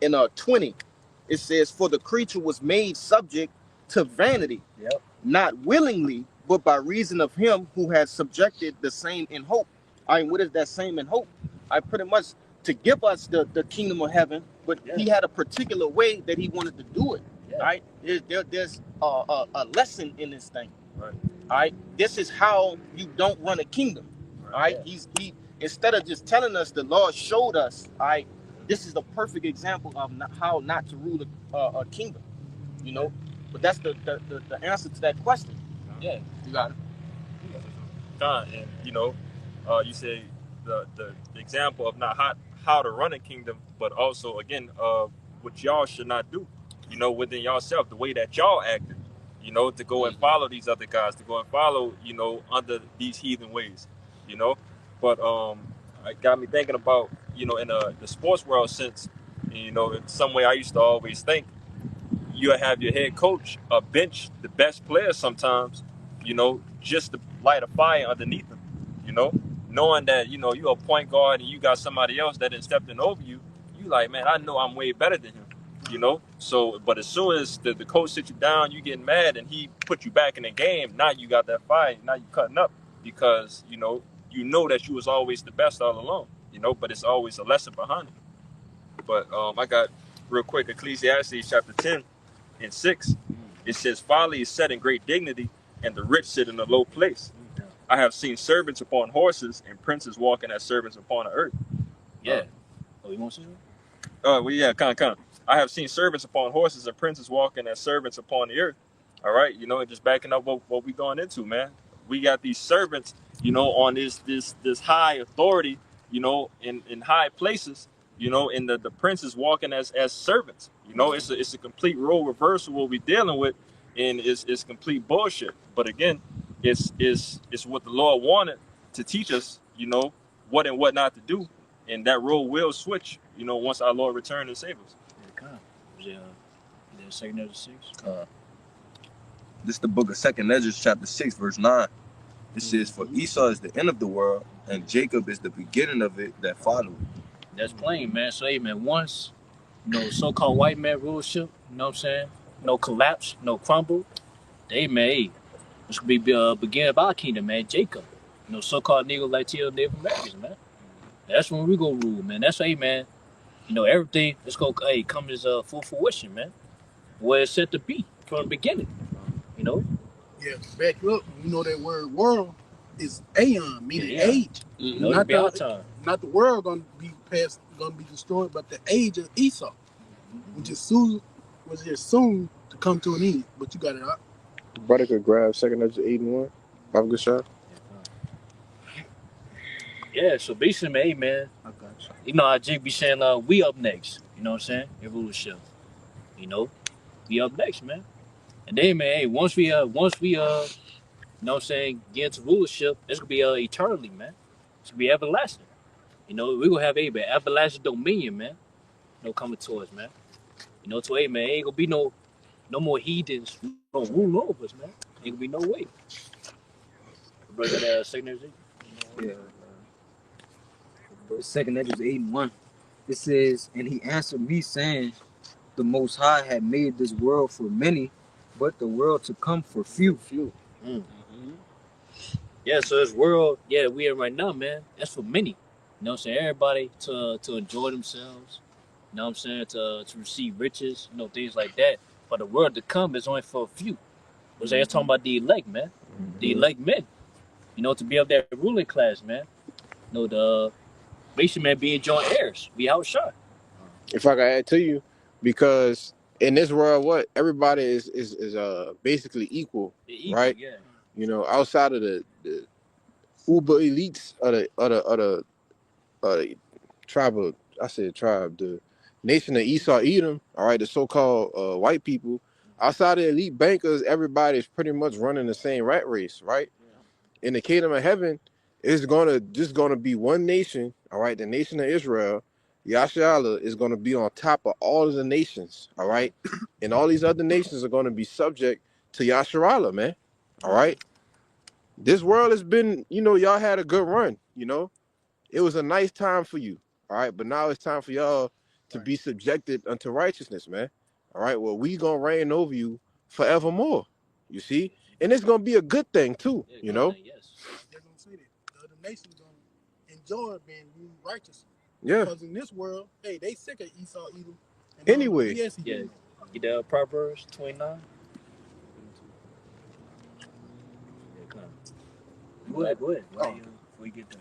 and 20. It says, for the creature was made subject to vanity, Yep. not willingly, but by reason of him who has subjected the same in hope. I mean, what is that same in hope? I pretty much to give us the kingdom of heaven, but he had a particular way that he wanted to do it. Right? There's a lesson in this thing. Right. All right. This is how you don't run a kingdom. All right. He instead of just telling us, the Lord showed us. All right. This is the perfect example of how not to rule a kingdom. But that's the answer to that question. Yeah. You got it. And you say the example of not how to run a kingdom, but also again what y'all should not do. Within yourself, the way that y'all acted. To go and follow these other guys, to go and follow under these heathen ways. But it got me thinking about in the sports world sense. In some way I used to always think you'll have your head coach bench the best players sometimes, just to light a fire underneath them, knowing that, you're a point guard and you got somebody else that didn't step in over you. You like, man, I know I'm way better than him, So, but as soon as the coach sits you down, you getting mad and he put you back in the game. Now you got that fire. Now you cutting up because, that you was always the best all along, but it's always a lesson behind it. But I got real quick, Ecclesiastes chapter 10 and 6, it says, folly is set in great dignity, and the rich sit in a low place. I have seen servants upon horses, and princes walking as servants upon the earth. Yeah. You want to say well, yeah, kind of. I have seen servants upon horses, and princes walking as servants upon the earth. All right, and just backing up what we going into, man. We got these servants, on this high authority, in high places, and the princes walking as servants. It's a complete role reversal what we're dealing with, and it's complete bullshit. But again, it's what the Lord wanted to teach us, what and what not to do, and that role will switch, once our Lord returns and saves us. Yeah, second Ezra 6. This is the book of Second Ezra, chapter 6, verse 9. It says, for Esau is the end of the world, and Jacob is the beginning of it that followed. That's plain, man. So, hey, man, once, so-called white man rulership, you know what I'm saying? No collapse, no crumble. Hey, man, hey, this could be beginning of our kingdom, man. Jacob, so-called Negro Latino Native Americans, man. That's when we go rule, man. That's hey, man. Everything is gonna come as full fruition, man. Where it's set to be from the beginning. Yeah, back up. That word world is aeon, meaning age. Not our time. Not the world gonna be destroyed, but the age of Esau, which is soon to come to an end. But you got it out. Brother could grab second Ezra 8 and 1. Have a good shot. Yeah, so basically, hey, man, I got you. I Jake be saying, we up next. You know what I'm saying? In rulership. We up next, man. And then, man, hey, once we you know what I'm saying, get into rulership, it's gonna be eternally, man. It's gonna be everlasting. We're gonna have a everlasting dominion, man. Coming to us, man. To a man, ain't gonna be no more heathens gonna rule over us, man. Ain't gonna be no way. Brother, that signature. Yeah. Second Ezra 8 and 1. It says, and he answered me, saying, the Most High had made this world for many, but the world to come for few. Yeah, so this world, we in right now, man, that's for many. You know what I'm saying? Everybody to enjoy themselves. You know what I'm saying? To receive riches, things like that. But the world to come is only for a few. Was they talking about the elect, man? The elect men. To be of that ruling class, man. The basically, man, being joint heirs. We outshine. If I could add to you, because in this world, what everybody is basically equal, right? Yeah. Outside of the uber elites of the tribe of, I said tribe, the nation of Esau, Edom, all right, the so-called white people, outside of elite bankers, everybody's pretty much running the same rat race, right? In the kingdom of heaven, it's gonna be one nation, all right, the nation of Israel. Yashala is gonna be on top of all of the nations, all right? And all these other nations are gonna be subject to Yasharala, man. All right. This world has been, y'all had a good run, It was a nice time for you. All right. But now it's time for y'all to be subjected unto righteousness, man. All right. Well, we gonna reign over you forevermore. You see? And it's gonna be a good thing too, Yes. They're gonna say that the other nations gonna enjoy being righteous. Yeah. Because in this world, hey, they sick of Esau, Edom, and Anyway. Yes, yeah. Get the Proverbs 29. Yeah, come on. Go ahead. Before you get there.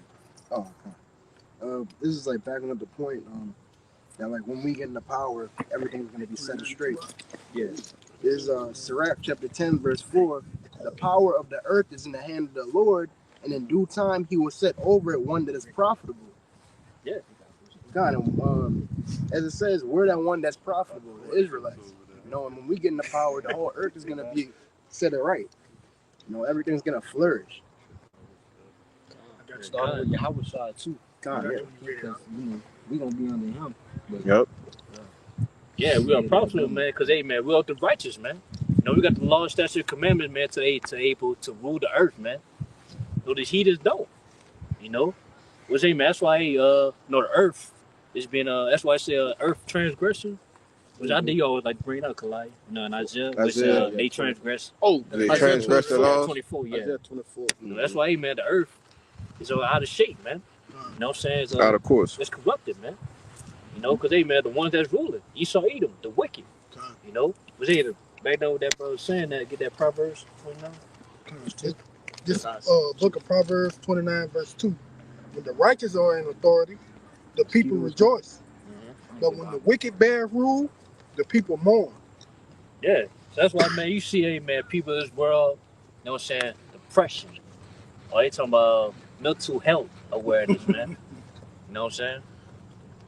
Oh, okay. This is like backing up the point that like when we get into power, everything's gonna be set straight. Yeah. This is Sirach chapter 10, verse 4. The power of the earth is in the hand of the Lord, and in due time he will set over it one that is profitable. Yeah. God, as it says, we're that one that's profitable, the Israelites. And when we get into power, the whole earth is gonna be set it right. Everything's gonna flourish. Starting with Yahweh side too. God, yeah. Because we gonna be under him. But, Yep. Yeah, we are profitable, man, because, hey, man, we are the righteous, man. We got the law, statute, commandments, man, to able to rule the earth, man. So the heathens don't, Which, hey, man, that's why, the earth is being, that's why I say earth transgression, which I think you always like to bring it up, Kalai. In Isaiah, which they transgress. Oh, They Isaiah transgress the 24. laws. 24, yeah. Isaiah 24. That's why, hey, man, the earth is out of shape, man. You know what I'm saying? It's, Out of course. it's corrupted, man. Because, hey, man, the ones that's ruling, Esau, Edom, the wicked. Was they back then with that brother saying that, get that Proverbs 29? This book of Proverbs 29, verse 2. When the righteous are in authority, the people rejoice. But when the wicked bear rule, the people mourn. Yeah. So that's why, man, you see, hey, man, people in this world, you know what I'm saying, depression. Or they talking about mental health awareness, man. You know what I'm saying?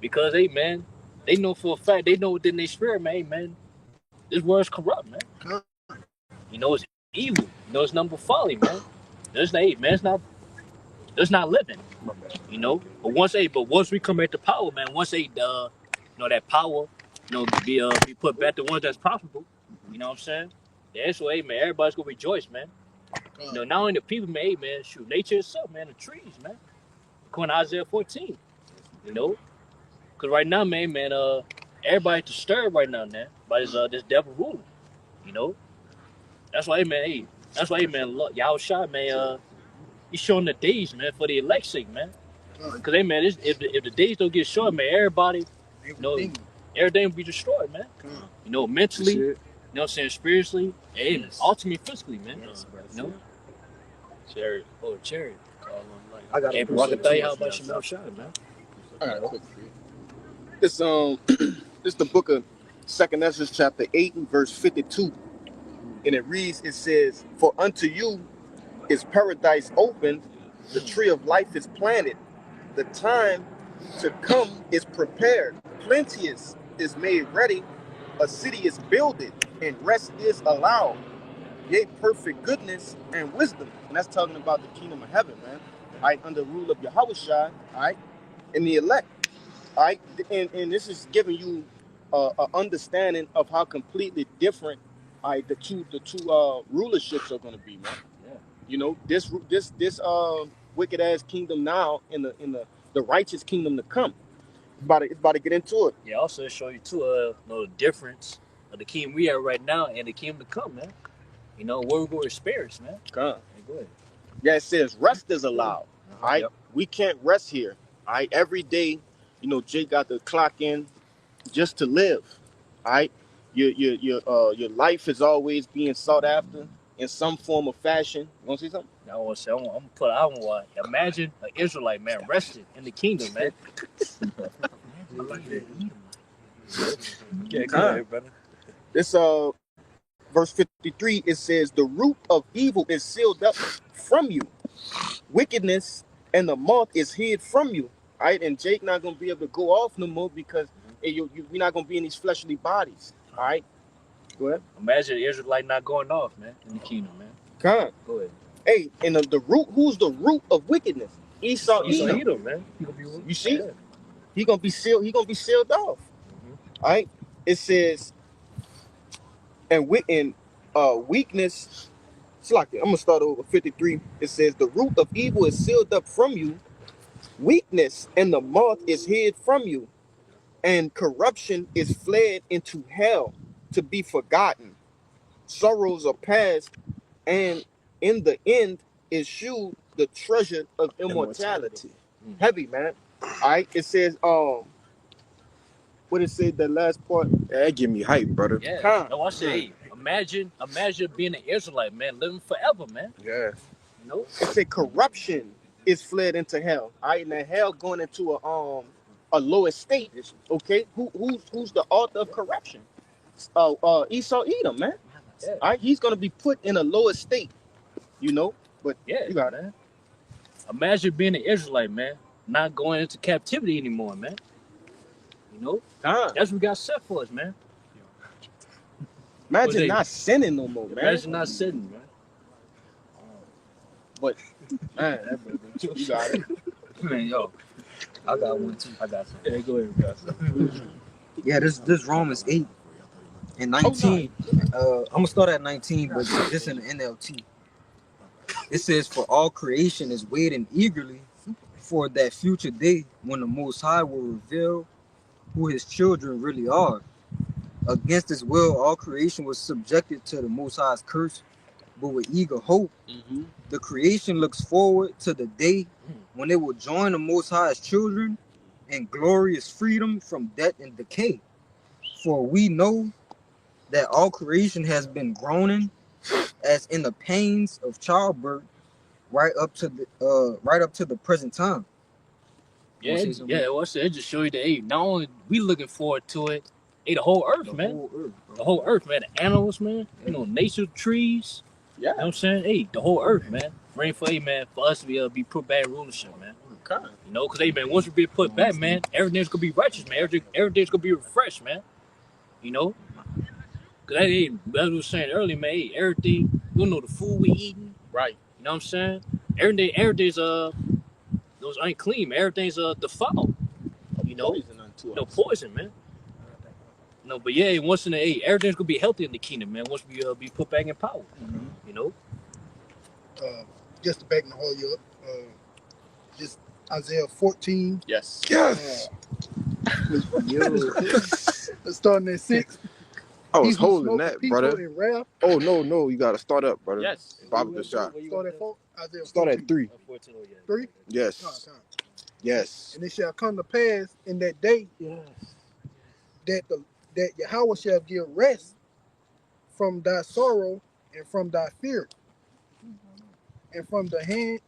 Because, hey, man, they know for a fact, they know within their spirit, man, hey, man, this world's corrupt, man. It's evil. It's number folly, man. There's not, hey, man, it's not living. But once we come back to power, man, once that power, be put back to ones that's profitable. You know what I'm saying? Yeah, so, hey, man, everybody's gonna rejoice, man. Not only the people, man, hey, man, shoot, nature itself, man, the trees, man. According to Isaiah 14, because right now, man, everybody disturbed right now, man, by this devil ruling. You know, that's why, hey, look, y'all shot, man. He's showing the days, man, for the elect's sake, man. Because, hey, man, if the days don't get short, man, everybody, everything will be destroyed, man. Mentally, you know what I'm saying, spiritually, and ultimately physically, man. Chariot. Oh, chariot. I got Hey, bro, I can tell you how about your mouth shot, man. I got a quick read. This this the book of 2nd Ezra chapter 8 and verse 52. And it reads, it says, "For unto you is paradise opened, the tree of life is planted, the time to come is prepared, plenteous is made ready, a city is builded, and rest is allowed. Yea, perfect goodness and wisdom." And that's talking about the kingdom of heaven, man. All right, under the rule of Yahweh Shai, all right, and the elect. All right, and this is giving you an understanding of how completely different, all right, the two rulerships are going to be, man. Yeah. This wicked ass kingdom now in the righteous kingdom to come. It's about to get into it. Yeah, also show you too, the difference of the kingdom we are right now and the kingdom to come, man. Where we're going to experience, man. Come. Hey, go ahead. Yeah, it says rest is allowed. All right, we can't rest here. All right, every day, Jay got to clock in just to live. All right, your life is always being sought after in some form of fashion. You want to see something? I want to say, I'm going to put out one. Imagine an Israelite, man, resting in the kingdom, man. I like that. Yeah, go ahead, brother. This verse 53, it says, "The root of evil is sealed up from you. Wickedness and the moth is hid from you." right? And Jake not gonna be able to go off no more because we're not gonna be in these fleshly bodies. All right. Go ahead. Imagine the Israelite not going off, man, in the kingdom, man. Come. Go ahead. Hey, and the root. Who's the root of wickedness? Esau Edom, man. He gonna be you see, yeah. he gonna be sealed. He gonna be sealed off. All right. It says, and weakness. It's like I'm gonna start over 53. It says the root of evil is sealed up from you. Weakness and the moth is hid from you, and corruption is fled into hell to be forgotten. Sorrows are past, and in the end is shewed the treasure of immortality. Heavy, man. All right. It says, what it said, that last part? That give me hype, brother. Yeah. No, I say, hey, imagine being an Israelite, man, living forever, man. Yeah. You know? It said corruption is fled into hell. All right, now hell going into a lower state. Okay, who's the author of corruption? Esau Edom, man. Yeah. All right, he's gonna be put in a lower state. You know, but yeah, you got it, man. Imagine being an Israelite, man, not going into captivity anymore, man. You know, that's what God set for us, man. Imagine not sinning no more, man. Imagine not sinning, man. But man, you got it. Man, yo, I got one too. I got some. Yeah, go ahead, guys. Yeah, this Romans 8 and 19. I'm gonna start at 19, but this in the NLT. It says, "For all creation is waiting eagerly for that future day when the Most High will reveal who His children really are. Against His will, all creation was subjected to the Most High's curse, but with eager hope, the creation looks forward to the day when it will join the Most High's children in glorious freedom from death and decay. For we know that all creation has been groaning as in the pains of childbirth right up to the present time." Yeah, well, I said, it just show you that, hey, not only we looking forward to it, hey, the whole earth, man. The whole earth, man. The animals, man. You know, nature, trees. Yeah. You know what I'm saying? Hey, the whole earth, man. Rain for, hey, man, for us to be put back in rulership, man. Okay. You know, because, hey, man, once we be put back, man, everything's going to be righteous, man. Everything's going to be refreshed, man. You know? Because, hey, as we were saying earlier, man, hey, everything, you know, the food we eating. Right. You know what I'm saying? Everything's, those ain't clean, man. Everything's defiled. You know? No poison, man. No, but yeah, once in the everything's gonna be healthy in the kingdom, man. Once we be put back in power, you know. Just to back the whole year up, just Isaiah 14. Yes. Let's start at 6. I was holding that, brother. Oh no, you gotta start up, brother. Yes. Bob the shot. Start at 4. Isaiah start at 3. 3. Yes. Yes. And it shall come to pass in that day, that Yahweh shall give rest from thy sorrow and from thy fear, and from the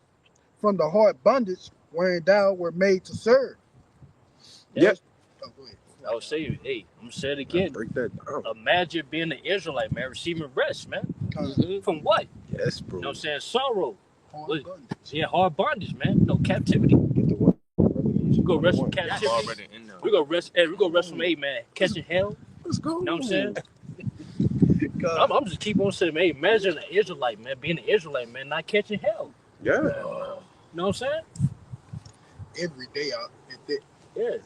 hard bondage wherein thou were made to serve. Yep. Oh, go ahead. I was saying, hey, I'm gonna say it again. Break that down. Imagine being an Israelite, man, receiving rest, man. From what? Yes, bro. You know what I'm saying? Sorrow. Hard bondage, man. No captivity. We go rest from captivity. We go rest. Hey, we go rest from, hey, man, catching hell. Let's go. You know what I'm saying? I'm just keep on saying, hey, imagine an Israelite, man, being an Israelite, man, not catching hell. Yeah. You know what I'm saying? Every day out there. Yeah.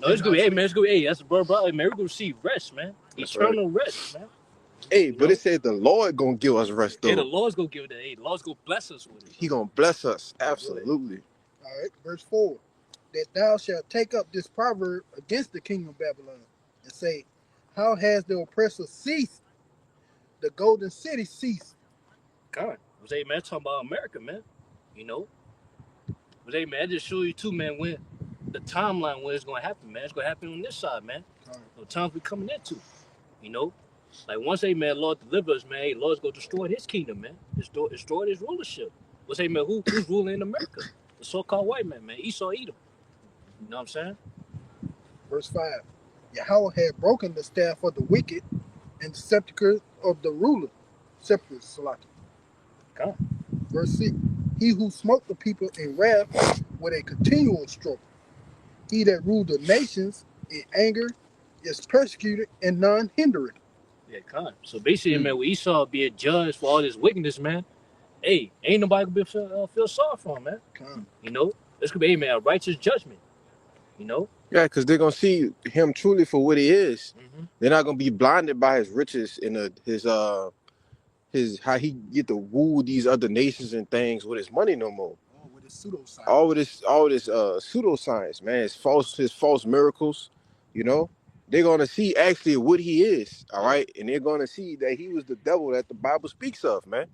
No, it's gonna be, hey, man, it's gonna be, hey, that's a brother, man, we're gonna receive rest, man. Eternal rest, man. Hey, but it said the Lord gonna give us rest, though. Yeah, the Lord's gonna give it. Hey, the Lord's gonna bless us with it. He gonna bless us, absolutely. All right, verse 4. That thou shalt take up this proverb against the king of Babylon, and say, how has the oppressor ceased? The golden city ceased. God, was hey, man, talking about America, man. You know, was hey, man, I just show you too, man, when the timeline when it's gonna happen, man. It's gonna happen on this side, man. The times we coming into, you know. Like once, hey, man, Lord deliver us, man. Hey, Lord's gonna destroy His kingdom, man. Destroy His rulership. Was hey, man, who's ruling in America? The so-called white man, Esau Edom. You know what I'm saying? Verse 5. Yahweh had broken the staff of the wicked and the scepter of the ruler. Scepter, Salaki. Okay. Verse 6. He who smote the people in wrath with a continual stroke. He that ruled the nations in anger is persecuted and none hindered. Yeah, con. So basically, man, with Esau being judged for all this wickedness, man, hey, ain't nobody gonna feel sorry for him, man. Con. You know, this could be, hey, man, a righteous judgment. You know. Yeah, because they're gonna see him truly for what he is. Mm-hmm. They're not gonna be blinded by his riches and his how he get to woo these other nations and things with his money no more. Oh, with his pseudoscience. All this pseudoscience, man. His false miracles, you know. They're gonna see actually what he is, all right, and they're gonna see that he was the devil that the Bible speaks of, man.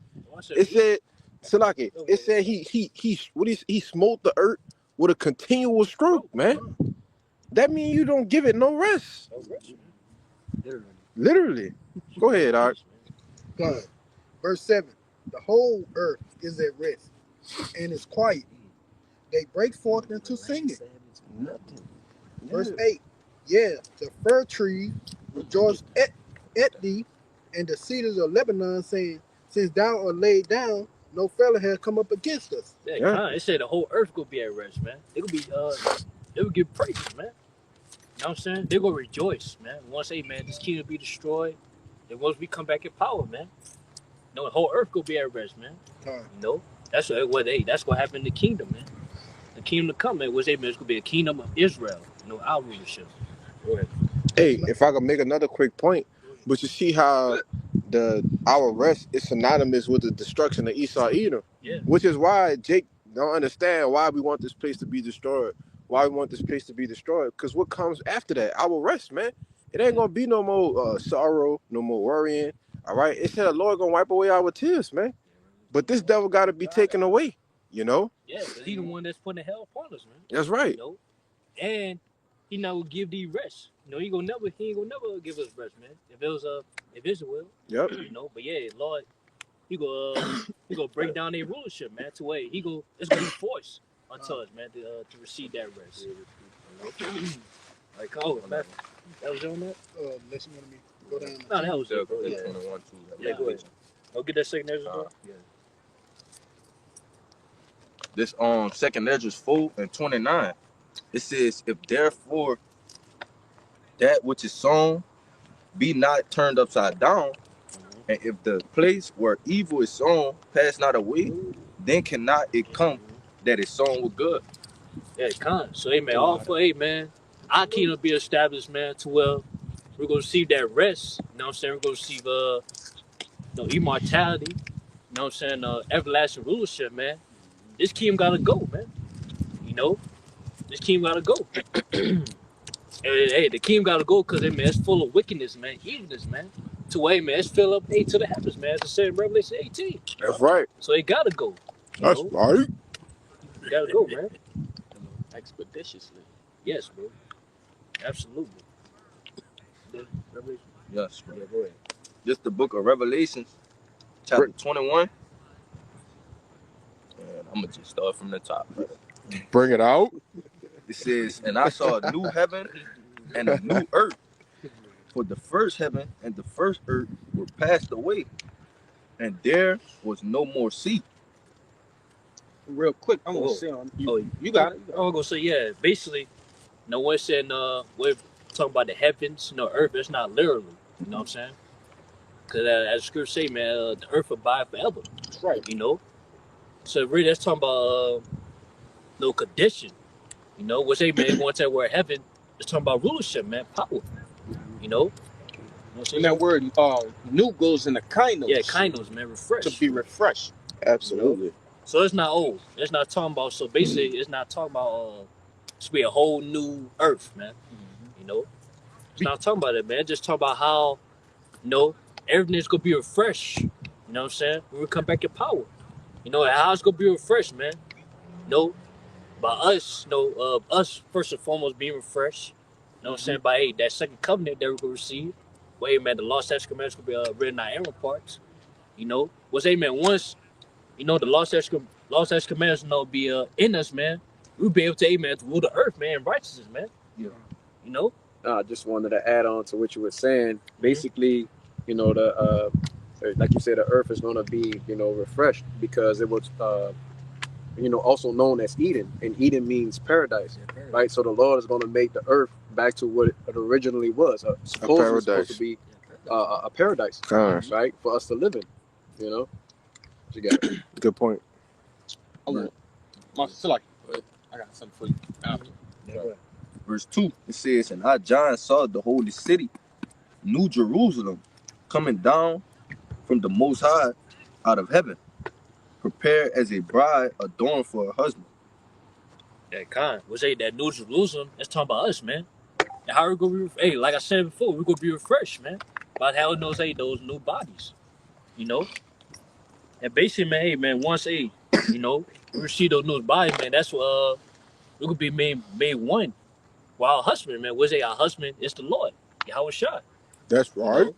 It said, Salaki, it said he smote the earth with a continual stroke, man. That means you don't give it no rest. Literally. Go ahead, Art. Con. Verse 7. The whole earth is at rest and is quiet. They break forth into singing. Verse 8. Yeah, the fir tree rejoiced at thee, and the cedars of Lebanon, saying, since thou art laid down, no fellow has come up against us. Yeah, con. It said the whole earth gonna be at rest, man. They gonna be they will give praise, man. You know what I'm saying? They're gonna rejoice, man. Once, hey, man, this kingdom be destroyed, then once we come back in power, man, you know, the whole earth gonna be at rest, man. You know, that's that's what happened in the kingdom, man. The kingdom to come, man, was man, it's gonna be a kingdom of Israel, you know, our rulership. Go ahead. Hey, if I could make another quick point, but you see how our rest is synonymous with the destruction of Esau Edom, which is why Jake don't understand why we want this place to be destroyed. Why we want this place to be destroyed? Because what comes after that? Our rest, man. It ain't gonna be no more sorrow, no more worrying. All right. It said the Lord gonna wipe away our tears, man. But this devil got to be taken away. You know. Yeah, because he the one that's putting the hell upon us, man. That's right. You know, and he not gonna give thee rest. You know, he ain't gonna never give us rest, man. If it was if it's will. Yep. You know, but yeah, Lord, he gonna break down their rulership, man. To where it's gonna be forced unto us, man, to receive that rest. You know? Like, oh, that was on that. Unless you want me to go down. No, that was it, bro. Yeah. Yeah, go ahead. I'll get that second Ezra, bro. Yeah. This second Ezra 4:29. It says, if therefore that which is sown be not turned upside down, and if the place where evil is sown pass not away, then cannot it come that is sown with good. Yeah, it can't. So, hey, man, all for, hey, man, our kingdom be established, man, to where we're going to receive that rest. You know what I'm saying? We're going to receive immortality. You know what I'm saying? Everlasting rulership, man. This kingdom got to go, man. You know? This kingdom got to go. Hey, the kingdom got to go because, hey, man, it's full of wickedness, man, evilness, man. To where, hey, man, it's filled up, hey, to the heavens, man. As it said in Revelation 18. That's right. So it got to go. That's right. It got to go, man. Expeditiously. Yes, bro. Absolutely. Yes, bro. Yeah, go ahead. This the book of Revelations, chapter 21. And I'm gonna just start from the top. Brother. Bring it out. It says, and I saw a new heaven and a new earth. For the first heaven and the first earth were passed away, and there was no more sea. Real quick, I'm gonna say on you got it. I'm gonna say, yeah, basically, no one said we're talking about the heavens, earth. It's not literally, you know what I'm saying? Because as the scripture say, man, the earth will abide forever. That's right. You know, so really that's talking about no condition. You know, what's say, man, going to that word heaven, it's talking about rulership, man, power. You know. And that word new goes into kainos. Yeah, kainos, man, refresh. To be refreshed. Absolutely. You know? So it's not old. It's not talking about. So basically, it's not talking about. It's be a whole new earth, man. You know, it's not talking about it, man. Just talking about how, everything's gonna be refreshed. You know what I'm saying? When we come back in power, how it's gonna be refreshed, man. By us, us first and foremost being refreshed. You know what I'm saying? By that second covenant that we're gonna receive. Well, hey, man, the lost statutes commandments gonna be written in our inward parts. What's man? Once the lost statutes commandments be in us, man. We'll be able to, man, to rule the earth, man, in righteousness, man. Yeah. I just wanted to add on to what you were saying. Basically, the like you said, the earth is going to be, refreshed because it was also known as Eden, and Eden means paradise, right? So the Lord is going to make the earth back to what it originally was. Supposedly supposed to be a paradise, right, for us to live in. You know, you got it. Good point. I want I got something for you after. Verse 2, it says, and I, John, saw the holy city, New Jerusalem, coming down from the Most High out of heaven, prepared as a bride adorned for her husband. That kind. We say that New Jerusalem, that's talking about us, man. And how we gonna be, hey, like I said before, we're gonna be refreshed, man. By having those new bodies. You know? And basically, man, hey man, once we receive those new bodies, man, that's what we could be made one. Well, our husband, man, was our husband is the Lord. Yahweh Shah. That's You right. know?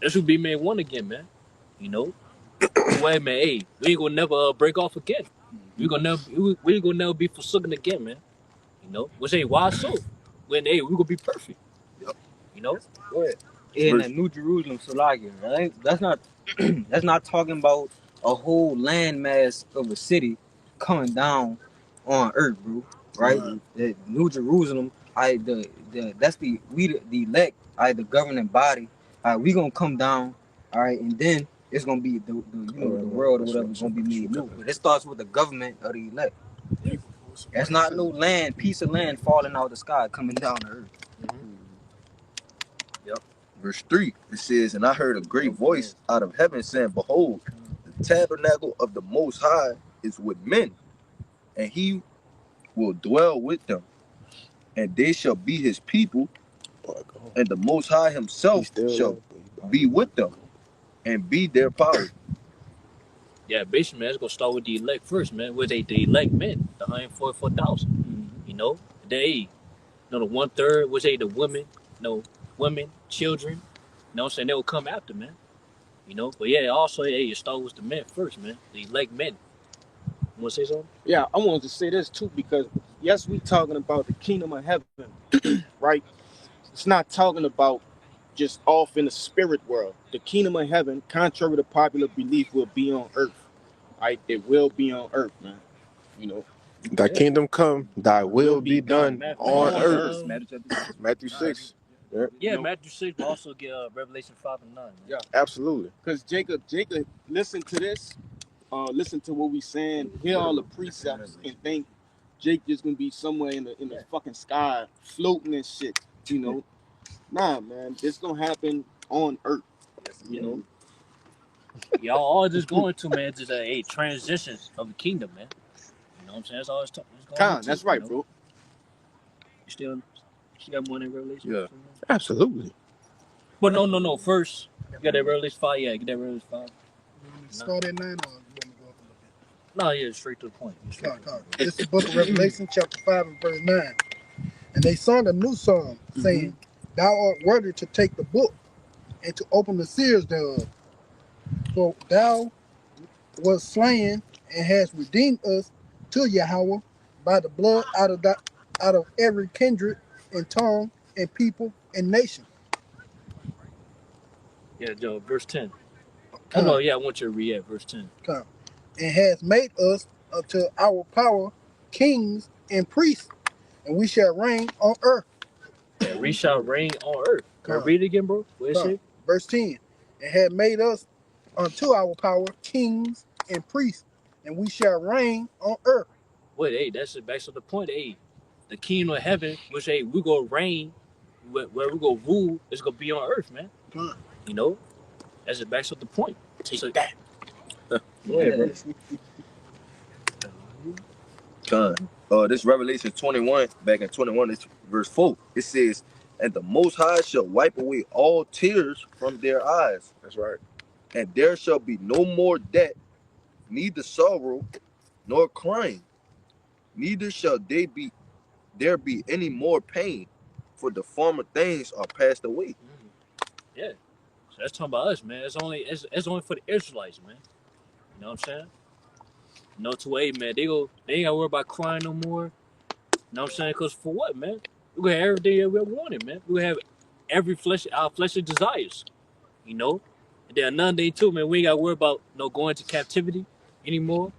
This would be made one again, man. You know? Wait, man, hey, we ain't gonna never break off again. We ain't gonna never be forsaken again, man. You know? We say why so? When we gonna be perfect. Yep. You know? Go ahead. In the New Jerusalem, Salagia, right? That's not that's not talking about a whole landmass of a city coming down on earth, bro. Right? The New Jerusalem, that's the elect, the governing body. We gonna come down, all right, and then it's gonna be the world or whatever is gonna be made new. But it starts with the government of the elect. That's not no piece of land falling out of the sky coming down to earth. Yep. Verse 3, it says, and I heard a great voice out of heaven saying, behold, the tabernacle of the Most High is with men, and he will dwell with them, and they shall be his people, and the Most High himself shall be with them and be their power. Yeah, basically, man, it's gonna start with the elect first, man. With the elect men, the 144,000. You know, they, the 1/3 was the women, women, children. You know what I'm saying? They will come after, man. You know, but yeah, also, it start with the men first, man. The elect men. You wanna say something? Yeah, I wanted to say this too because yes, we talking about the kingdom of heaven, right? It's not talking about just off in the spirit world. The kingdom of heaven, contrary to popular belief, will be on earth. Right? It will be on earth, man. You know. Thy kingdom come, thy will be done on earth. Matthew 6. Yeah, Yeah, Matthew 6, but also get Revelation 5 and 9. Man. Yeah, absolutely. because Jacob, listen to this. Listen to what we saying. Hear all the precepts and think Jake just gonna be somewhere in the fucking sky floating and shit. You know. Nah, man, this gonna happen on earth. You know. Y'all all just going to, man, just a transition of the kingdom, man. You know what I'm saying? That's all it's going to. That's right, bro. You got more than Revelation? Yeah, absolutely. But no. First, you got that Revelation 5. Yeah, get that Revelation 5. Start at 9 or you want me to go up a little bit? No, yeah, straight to the point. This is the book of Revelation, chapter 5 and verse 9. And they sung a new song, saying, Thou art worthy to take the book and to open the seals thereof. For thou wast slain and hast redeemed us to Yahweh by the blood out of every kindred and tongue and people and nation. Yeah, Joe, verse 10. Oh, yeah, I want you to read verse 10. And has made us unto our power kings and priests, and we shall reign on earth. Yeah, we shall reign on earth. Can I read it again, bro? What is it? Verse 10. And had made us unto our power kings and priests, and we shall reign on earth. Wait, hey, that's back to the point. Hey, the kingdom of heaven, which we go reign, where we go rule, is gonna be on earth, man. You know, that's back to the point. Take that. Go ahead, bro. This Revelation 21, back in 21, it's verse 4. It says, and the Most High shall wipe away all tears from their eyes. That's right. And there shall be no more death, neither sorrow nor crying, neither shall there be any more pain, for the former things are passed away. Yeah, so that's talking about us, man. It's only for the Israelites, man. You know what I'm saying? No, to man, they ain't gotta worry about crying no more. You know what I'm saying? Cause for what, man? We gonna have everything that we wanted, man. We gonna have our fleshly desires. You know, and then another thing too, man. We ain't gotta worry about going to captivity anymore.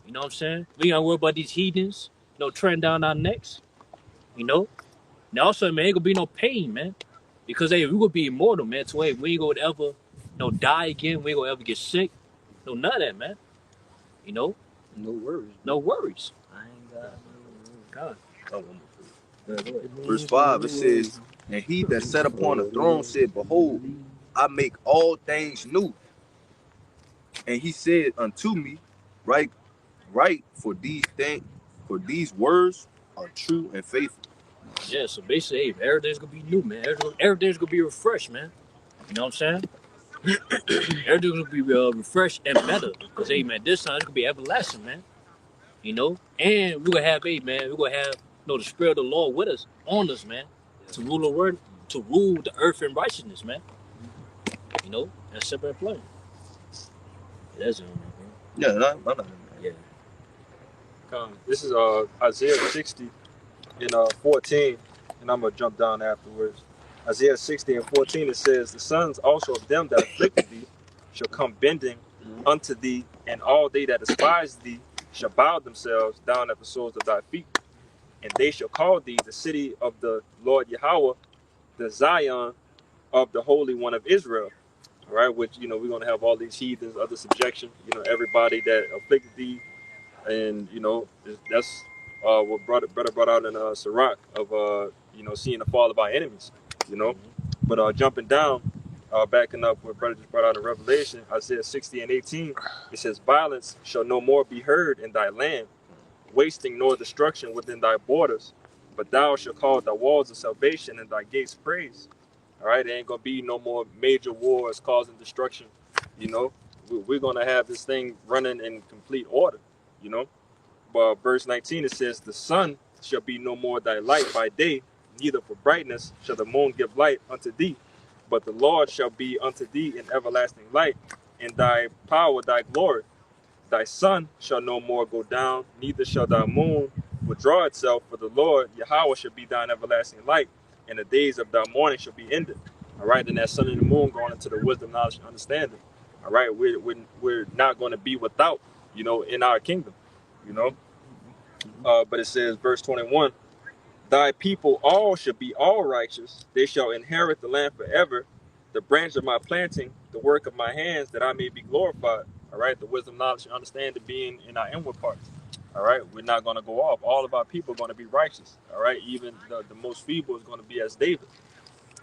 You know what I'm saying? We ain't gotta worry about these heathens, treading down our necks. You know. And also, man, ain't gonna be no pain, man, because hey, we gonna be immortal, man. So hey, we ain't gonna ever, die again. We ain't gonna ever get sick. No, none of that, man. You know. No worries. No worries. I ain't got no God. Oh, one more food. Verse 5, it says, and he that sat upon the throne said, behold, I make all things new. And he said unto me, Right, for these words are true and faithful. Yeah, so basically, hey, everything's gonna be new, man. Everything's gonna be refreshed, man. You know what I'm saying? Everything's gonna be refreshed and better. Because, hey, man, this time it's gonna be everlasting, man. You know? And we're gonna have, hey, man, we're gonna have, the Spirit of the Lord with us, on us, man. To rule the world, to rule the earth in righteousness, man. You know? That's simple and plain. Yeah, that's it, man. Yeah, not Yeah. This is Isaiah 60 and 14, and I'm gonna jump down afterwards. Isaiah 60 and 14, it says, the sons also of them that afflicted thee shall come bending unto thee, and all they that despise thee shall bow themselves down at the soles of thy feet, and they shall call thee the city of the Lord Yahweh, the Zion of the Holy One of Israel. All right, which we're gonna have all these heathens under subjection. Everybody that afflicted thee, and that's what brother brought out in Sirach of seeing the fall of our enemies. But jumping down, backing up what brother just brought out in Revelation, Isaiah 60 and 18, it says, violence shall no more be heard in thy land, wasting nor destruction within thy borders, but thou shalt call thy walls of salvation and thy gates praise. All right, there ain't gonna be no more major wars causing destruction. We're gonna have this thing running in complete order. But verse 19, it says, the sun shall be no more thy light by day, neither for brightness shall the moon give light unto thee, but the Lord shall be unto thee in everlasting light, and thy power thy glory. Thy sun shall no more go down, neither shall thy moon withdraw itself, for the Lord Yahweh shall be thine everlasting light, and the days of thy mourning shall be ended. All right, then that sun and the moon going into the wisdom, knowledge, and understanding. All right, we're not going to be without, in our kingdom, but it says, verse 21, thy people all shall be all righteous. They shall inherit the land forever. The branch of my planting, the work of my hands, that I may be glorified. All right, the wisdom, knowledge, and understanding being in our inward parts. All right, we're not going to go off. All of our people are going to be righteous. All right, even the most feeble is going to be as David.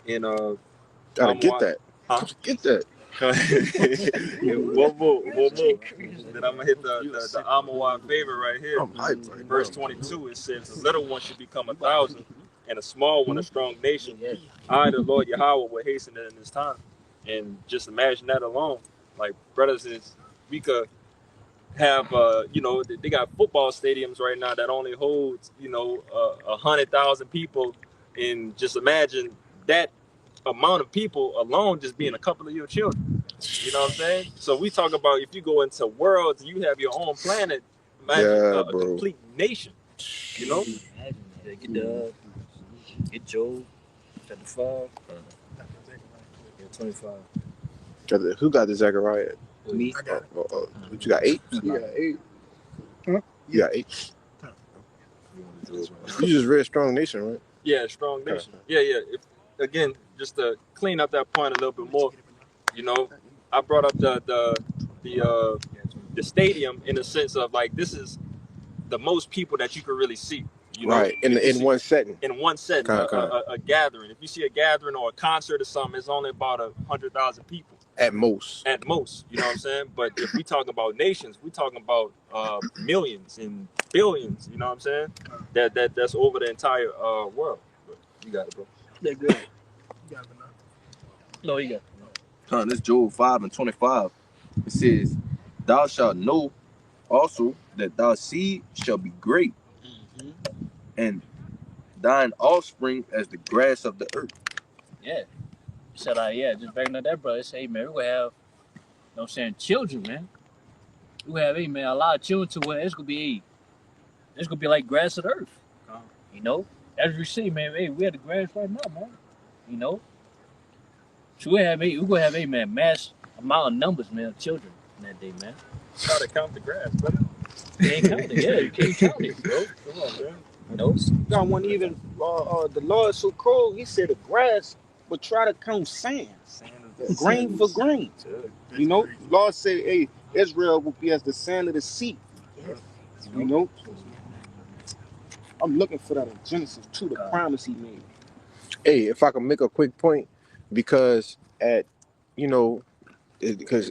In Gotta get that. Huh? Get that. One more. Then I'm gonna hit the Amawad favor right here. I'm hyped right Verse now. 22, it says, the little one should become 1,000, and a small one a strong nation. I, the Lord Yahweh, will hasten it in this time. And just imagine that alone. Like, brothers, we could have, they got football stadiums right now that only holds, 100,000 people. And just imagine that amount of people alone just being a couple of your children. You know what I'm saying? So we talk about if you go into worlds, you have your own planet. Imagine a complete nation. Get Job, chapter 5, 25. Who got the Zechariah? Me. I got it. What you got 8? You got 8. You got 8. You just read Strong Nation, right? Yeah, strong nation. Yeah. Again, just to clean up that point a little bit more, I brought up the stadium in the sense of like this is the most people that you can really see. Right. In one setting. In one setting, a gathering. If you see a gathering or a concert or something, it's only about 100,000 people. At most. At most, you know what I'm saying? But if we talk about nations, we talking about millions and billions, you know what I'm saying? That's over the entire world. But you got it, bro. They're good. You got it, man. No, you got This Job 5 and 25. It says, thou shalt know also that thy seed shall be great, and thine offspring as the grass of the earth. Yeah. He said, just backing up that brother, say, hey, man, we're going to have, children, man. We're going to have, hey, man, a lot of children to where it's going to be like grass of the earth. As you see, man, hey, we have the grass right now, man. So we're going to have, hey, man, mass amount of numbers, man, of children in that day, man. Try to count the grass, brother. Can't count it. Yeah, you can't count it, bro. Come on, bro. You know? Got one even. The Lord is so cold. He said the grass would try to count sand, grain for grain. You know, Lord said, "Hey, Israel will be as the sand of the sea." You know, I'm looking for that in Genesis 2, the promise He made. Hey, if I can make a quick point, because at, you know, because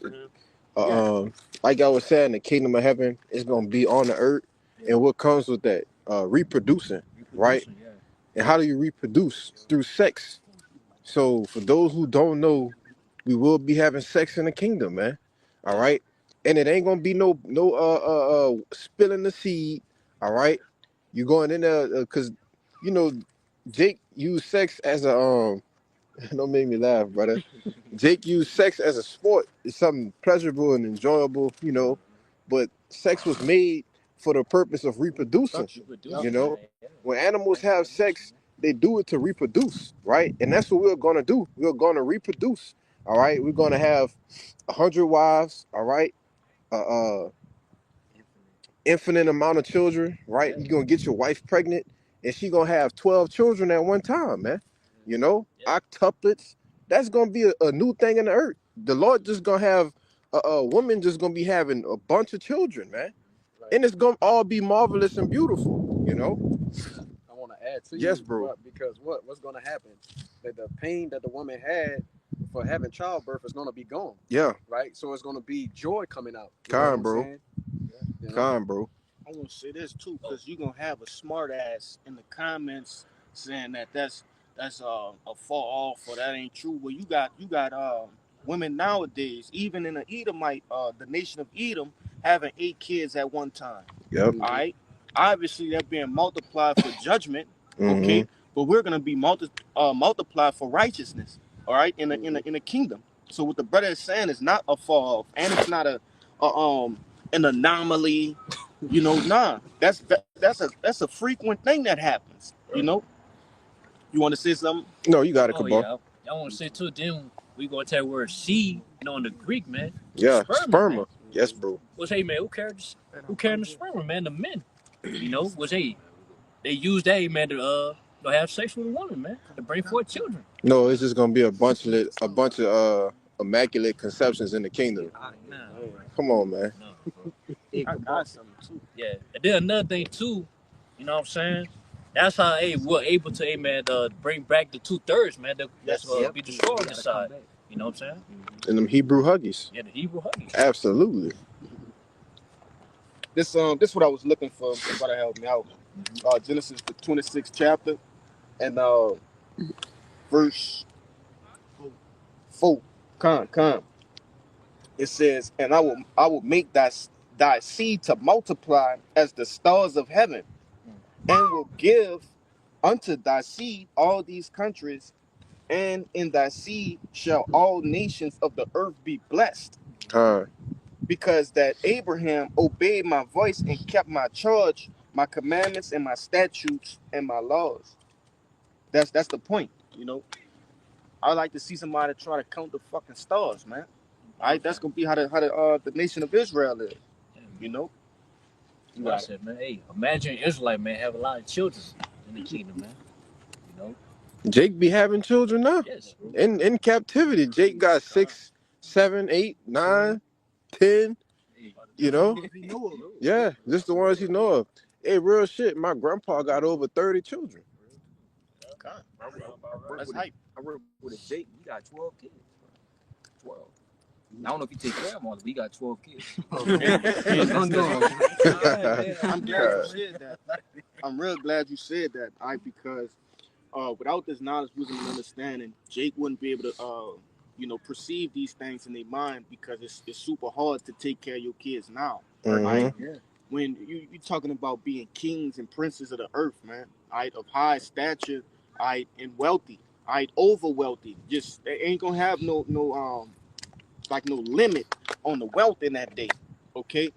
like I was saying, the kingdom of heaven is gonna be on the earth, and what comes with that, reproducing, right? Yeah. And how do you reproduce? Through sex. So for those who don't know, we will be having sex in the kingdom, man. All right, and it ain't gonna be no spilling the seed. All right, you going in there because you know Jake used sex as a don't make me laugh, brother. Jake used sex as a sport. It's something pleasurable and enjoyable, you know. But sex was made for the purpose of reproducing. You know, when animals have sex, they do it to reproduce, right? And that's what we're gonna do. We're gonna reproduce. All right, we're gonna have 100 wives. All right, uh, infinite amount of children, right? You're gonna get your wife pregnant and she gonna have 12 children at one time, man. You know, octuplets. That's gonna be a new thing in the earth. The Lord just gonna have a woman just gonna be having a bunch of children, man. And it's gonna all be marvelous and beautiful, you know. I want to add to Yes, you, bro. because what's going to happen? That the pain that the woman had for having childbirth is going to be gone, Yeah, right? So it's going to be joy coming out. You know what kind, I'm bro. saying? You know? Kind, bro. I want to say this too, because you're gonna have a smart ass in the comments saying that that's a fall off or that ain't true. Well, you got women nowadays, even in the Edomite, the nation of Edom, having 8 kids at one time. Yep. All right, obviously they're being multiplied for judgment. Mm-hmm. Okay, but we're gonna be multiplied for righteousness. All right, in the kingdom. So what the brother is saying is not a fall off, and it's not a an anomaly. You know, nah, that's a frequent thing that happens. You know, you want to say something? No, you got it, Oh Cabal. yeah. I want to say too. Then we gonna tell word seed. You know, in the Greek, man. Yeah, Sperma, man. sperma. Yes, bro. Was hey man, who cares? Who carrying the sperma, man? The men. You know, was they use that man to have sex with a woman, man, to bring forth children. No, it's just gonna be a bunch of immaculate conceptions in the kingdom. Nah, Come on, man. no, I got something too. yeah. And then another thing too, you know what I'm saying? That's how we're able to man bring back the 2/3, man. That's Yes. be destroyed on the side. You know what I'm saying? And them Hebrew huggies. Yeah, the Hebrew huggies. Absolutely. This what I was looking for. Brother help me out. Genesis the 26th chapter and verse 4. Come. It says, and I will make thy seed to multiply as the stars of heaven, and will give unto thy seed all these countries, and in thy seed shall all nations of the earth be blessed, Kind. because that Abraham obeyed my voice and kept my charge, my commandments, and my statutes and my laws. That's the point, you know. I like to see somebody try to count the fucking stars, man. All right, that's gonna be how the nation of Israel is, you know. You I got it. said, man, hey, imagine Israelite man have a lot of children in the kingdom, man. You know? Jake be having children now. Yes, bro. In captivity. Jake got 6, 7, 8, 9, 10. You know? Yeah, just the ones he know of. Hey, real shit. My grandpa got over 30 children. God, I that's work hype. with a Jake. He got 12 kids. 12. I don't know if he take care of them all, but he got 12 kids. I'm glad you God. said that. I'm real glad you said that. Because without this knowledge, wisdom, and understanding, Jake wouldn't be able to perceive these things in their mind, because it's super hard to take care of your kids now. Mm-hmm. When you talking about being kings and princes of the earth, man, of high stature, and wealthy, over wealthy. Just they ain't gonna have no limit on the wealth in that day. Okay,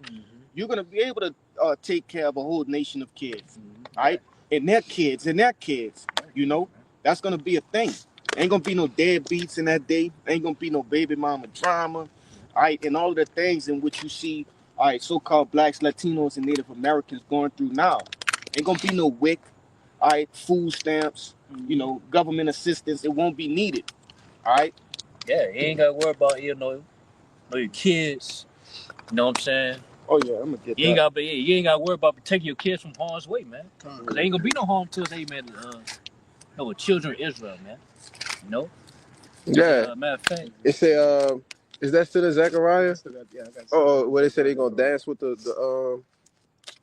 you're gonna be able to take care of a whole nation of kids, and their kids and their kids. You know, that's gonna be a thing. Ain't gonna be no deadbeats in that day. Ain't gonna be no baby mama drama, and all of the things in which you see all right, so-called blacks, Latinos, and Native Americans going through now. Ain't gonna be no WIC, all right, food stamps, you know, government assistance. It won't be needed, all right? Yeah, you ain't got to worry about, you know your kids. You know what I'm saying? Oh, yeah, I'm gonna get You ain't that. got to worry about protecting your kids from harm's way, man. Because there ain't going to be no harm to us, hey, man. No, children of Israel, man. You know? Yeah. Matter of fact. It say, is that still in Zechariah? Yeah, I got Oh, where they say they gonna dance with the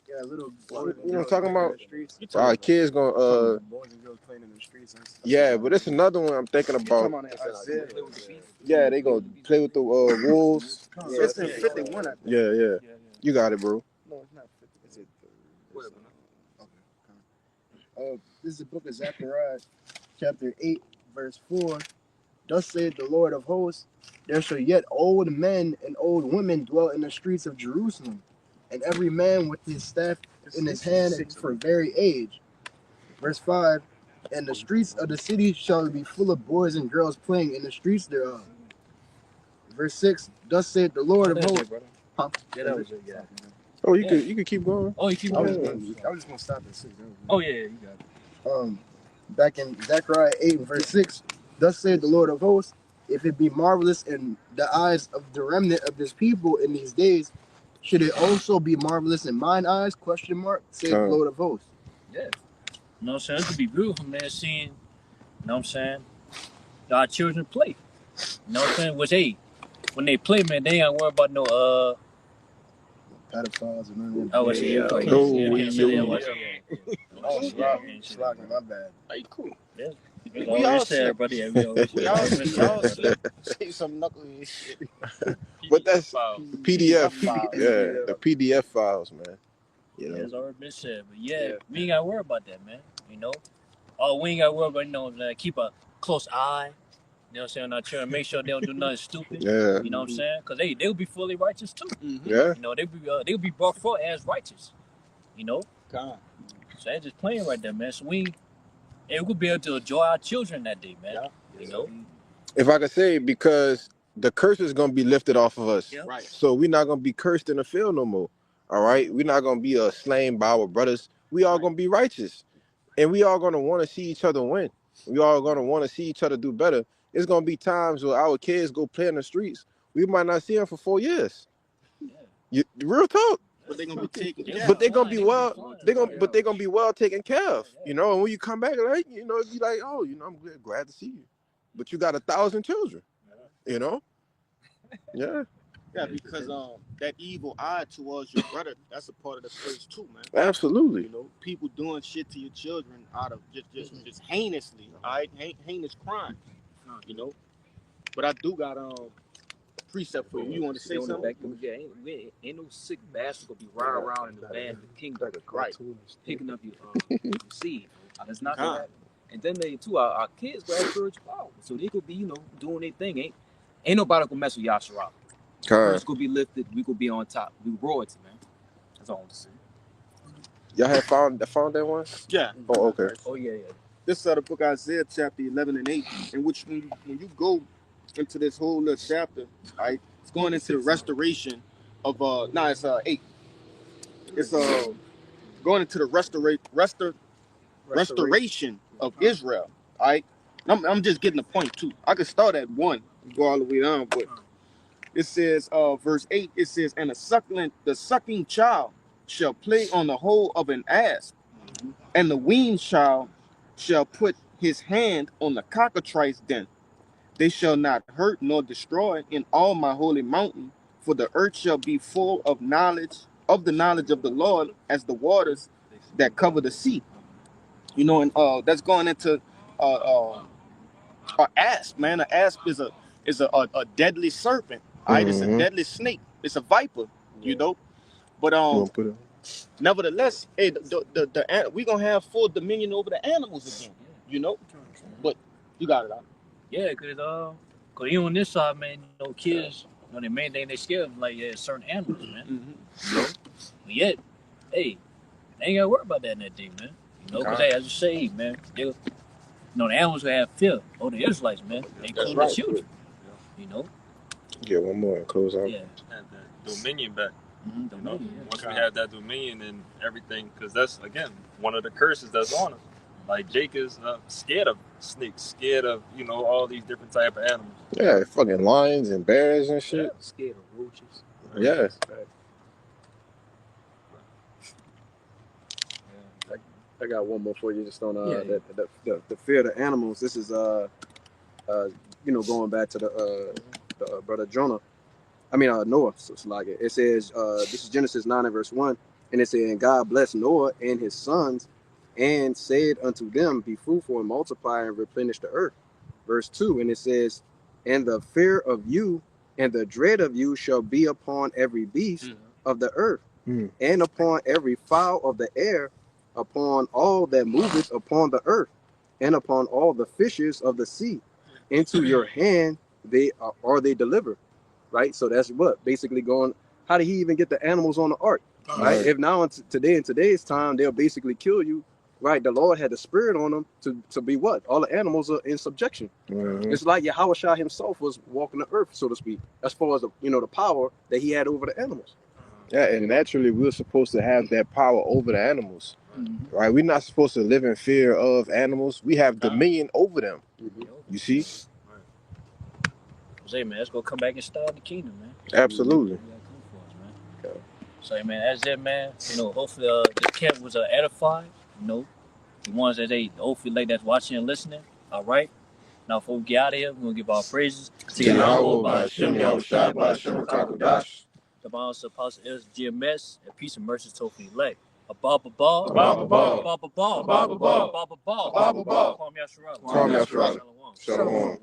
yeah, little you boys and know what I'm girls talking playing in about? the streets. All right, kids gonna Boys and girls playing in the streets and stuff. yeah, but it's another one I'm thinking You talking about. about that Isaiah? Yeah, they gonna play with the wolves. Yeah, it's in 51, I think. Yeah. You got it, bro. No, it's not 50. Is it? Okay. This is the book of Zechariah, chapter 8, verse 4. Thus saith the Lord of hosts, there shall yet old men and old women dwell in the streets of Jerusalem, and every man with his staff in his hand for very age. Verse 5, and the streets of the city shall be full of boys and girls playing in the streets thereof. Verse 6, thus saith the Lord of hosts. Huh? Yeah, that was it, yeah. Oh, you could keep going. Oh, you keep I was going? just gonna stop at 6. Oh, yeah, you got it. Back in Zechariah 8 verse 6, thus saith the Lord of hosts, if it be marvelous in the eyes of the remnant of this people in these days, should it also be marvelous in mine eyes? Question mark, saith the Lord of hosts. Yeah. You know what I'm saying? It could be beautiful, man, seeing, you know what I'm saying, our children play. You know what I'm saying? Which, hey, when they play, man, they ain't got to worry about no, Pedophiles and none of that. I was saying, Slacking, my bad. Hey, cool. Yeah. We all said, buddy. We all say some knuckly shit. But that's PDF PDF. files. Yeah, the PDF files, man. You know. It's already been said. But yeah, we ain't got to worry about that, man. You know? Oh, we ain't got to worry about, you know, keep a close eye. You know what I'm saying? On our children, make sure they don't do nothing stupid. Yeah. You know what I'm saying? Because they'll be fully righteous too. Yeah. You know, they'll be brought forth as righteous. You know? God. So that's just playing right there, man. So we could be able to enjoy our children that day, man. Yeah. You know? If I could say, because the curse is gonna be lifted off of us. Yep. Right. So we're not gonna be cursed in the field no more. All right. We're not gonna be slain by our brothers. We all gonna be righteous. And we all gonna want to see each other win. We all gonna want to see each other do better. It's gonna be times where our kids go play in the streets. We might not see them for 4 years. Real talk. But they're gonna be taken care But of. they're gonna be well taken care of. You know, and when you come back, like, you know, it'd be like, oh, you know, I'm glad to see you. But you got 1,000 children. You know? Yeah. Yeah, because that evil eye towards your brother, that's a part of the curse too, man. Absolutely. You know, people doing shit to your children out of just heinously, all right, heinous crime. You know, but I do got precept for you. You want to say something? Ain't no sick bastard gonna be riding around in the van of the kingdom, Right. picking up your seed. That's not gonna happen. And then our kids gonna have spiritual power, so they could be, you know, doing their thing. Ain't nobody gonna mess with Yashara. First gonna be lifted, we gonna be on top. We royalty, man. That's all I want to say. Y'all have found that one? Yeah. Oh, okay. Oh yeah. This is the book of Isaiah, chapter 11 and 8, in which when you go into this whole little chapter, right, it's going into the restoration of it's 8. It's going into the restoration of Israel. All right, I'm just getting the point too. I could start at 1 and go all the way down, but it says, verse 8. It says, and the sucking child shall play on the hole of an asp, and the weaned child shall put his hand on the cockatrice den. They shall not hurt nor destroy in all my holy mountain, for the earth shall be full of the knowledge of the Lord, as the waters that cover the sea. You know, and that's going into an asp, man. An asp is a deadly serpent. All right, it's a deadly snake. It's a viper. You know, but nevertheless, hey, we gonna have full dominion over the animals again. You know, but you got it out. Yeah, cause you on this side, man, you know, kids, you know, the main thing they scared of, like, certain animals, man. You know, but yet, hey, they ain't gotta worry about that in that day, man. You know, cause hey, as you say, man, you know, the animals gonna have fear of the Israelites, man. They including the children. You know. Get one more and close out. Yeah. Had that dominion back. You know, once we have that dominion and everything, because that's again one of the curses that's on us. Like Jake is scared of snakes, scared of all these different type of animals. Yeah, fucking lions and bears and shit. Scared of roaches. Yeah. I got one more for you, just on the fear of the animals. This is going back to the brother Jonah. I mean Noah. So it's like it says this is Genesis 9 and verse 1, and it said, and God blessed Noah and his sons, and said unto them, be fruitful and multiply and replenish the earth. Verse 2, and it says, and the fear of you and the dread of you shall be upon every beast of the earth, and upon every fowl of the air, upon all that moveth upon the earth, and upon all the fishes of the sea. Into your hand are they delivered. Right? So that's what basically going. How did he even get the animals on the ark? Right? If now in today's time they'll basically kill you. Right? The Lord had the spirit on them to be what? All the animals are in subjection. It's like Yahweh Shah himself was walking the earth, so to speak, as far as the power that he had over the animals. Yeah, and naturally we're supposed to have that power over the animals. Right? We're not supposed to live in fear of animals. We have dominion over them. You see? Say, man, let's go come back and start the kingdom, man. Absolutely. So, man, that's it, man. Hopefully this camp was edified. The ones that hopefully like that's watching and listening. All right. Now, before we get out of here, we're going to give our praises to Yahweh by Hashem, Yahushua by Hashem, Kakodash. The Bible Apostle is GMS, and peace and mercy to the elect. Abba, Kwam Yashara. Kwam Yashara. Shalom.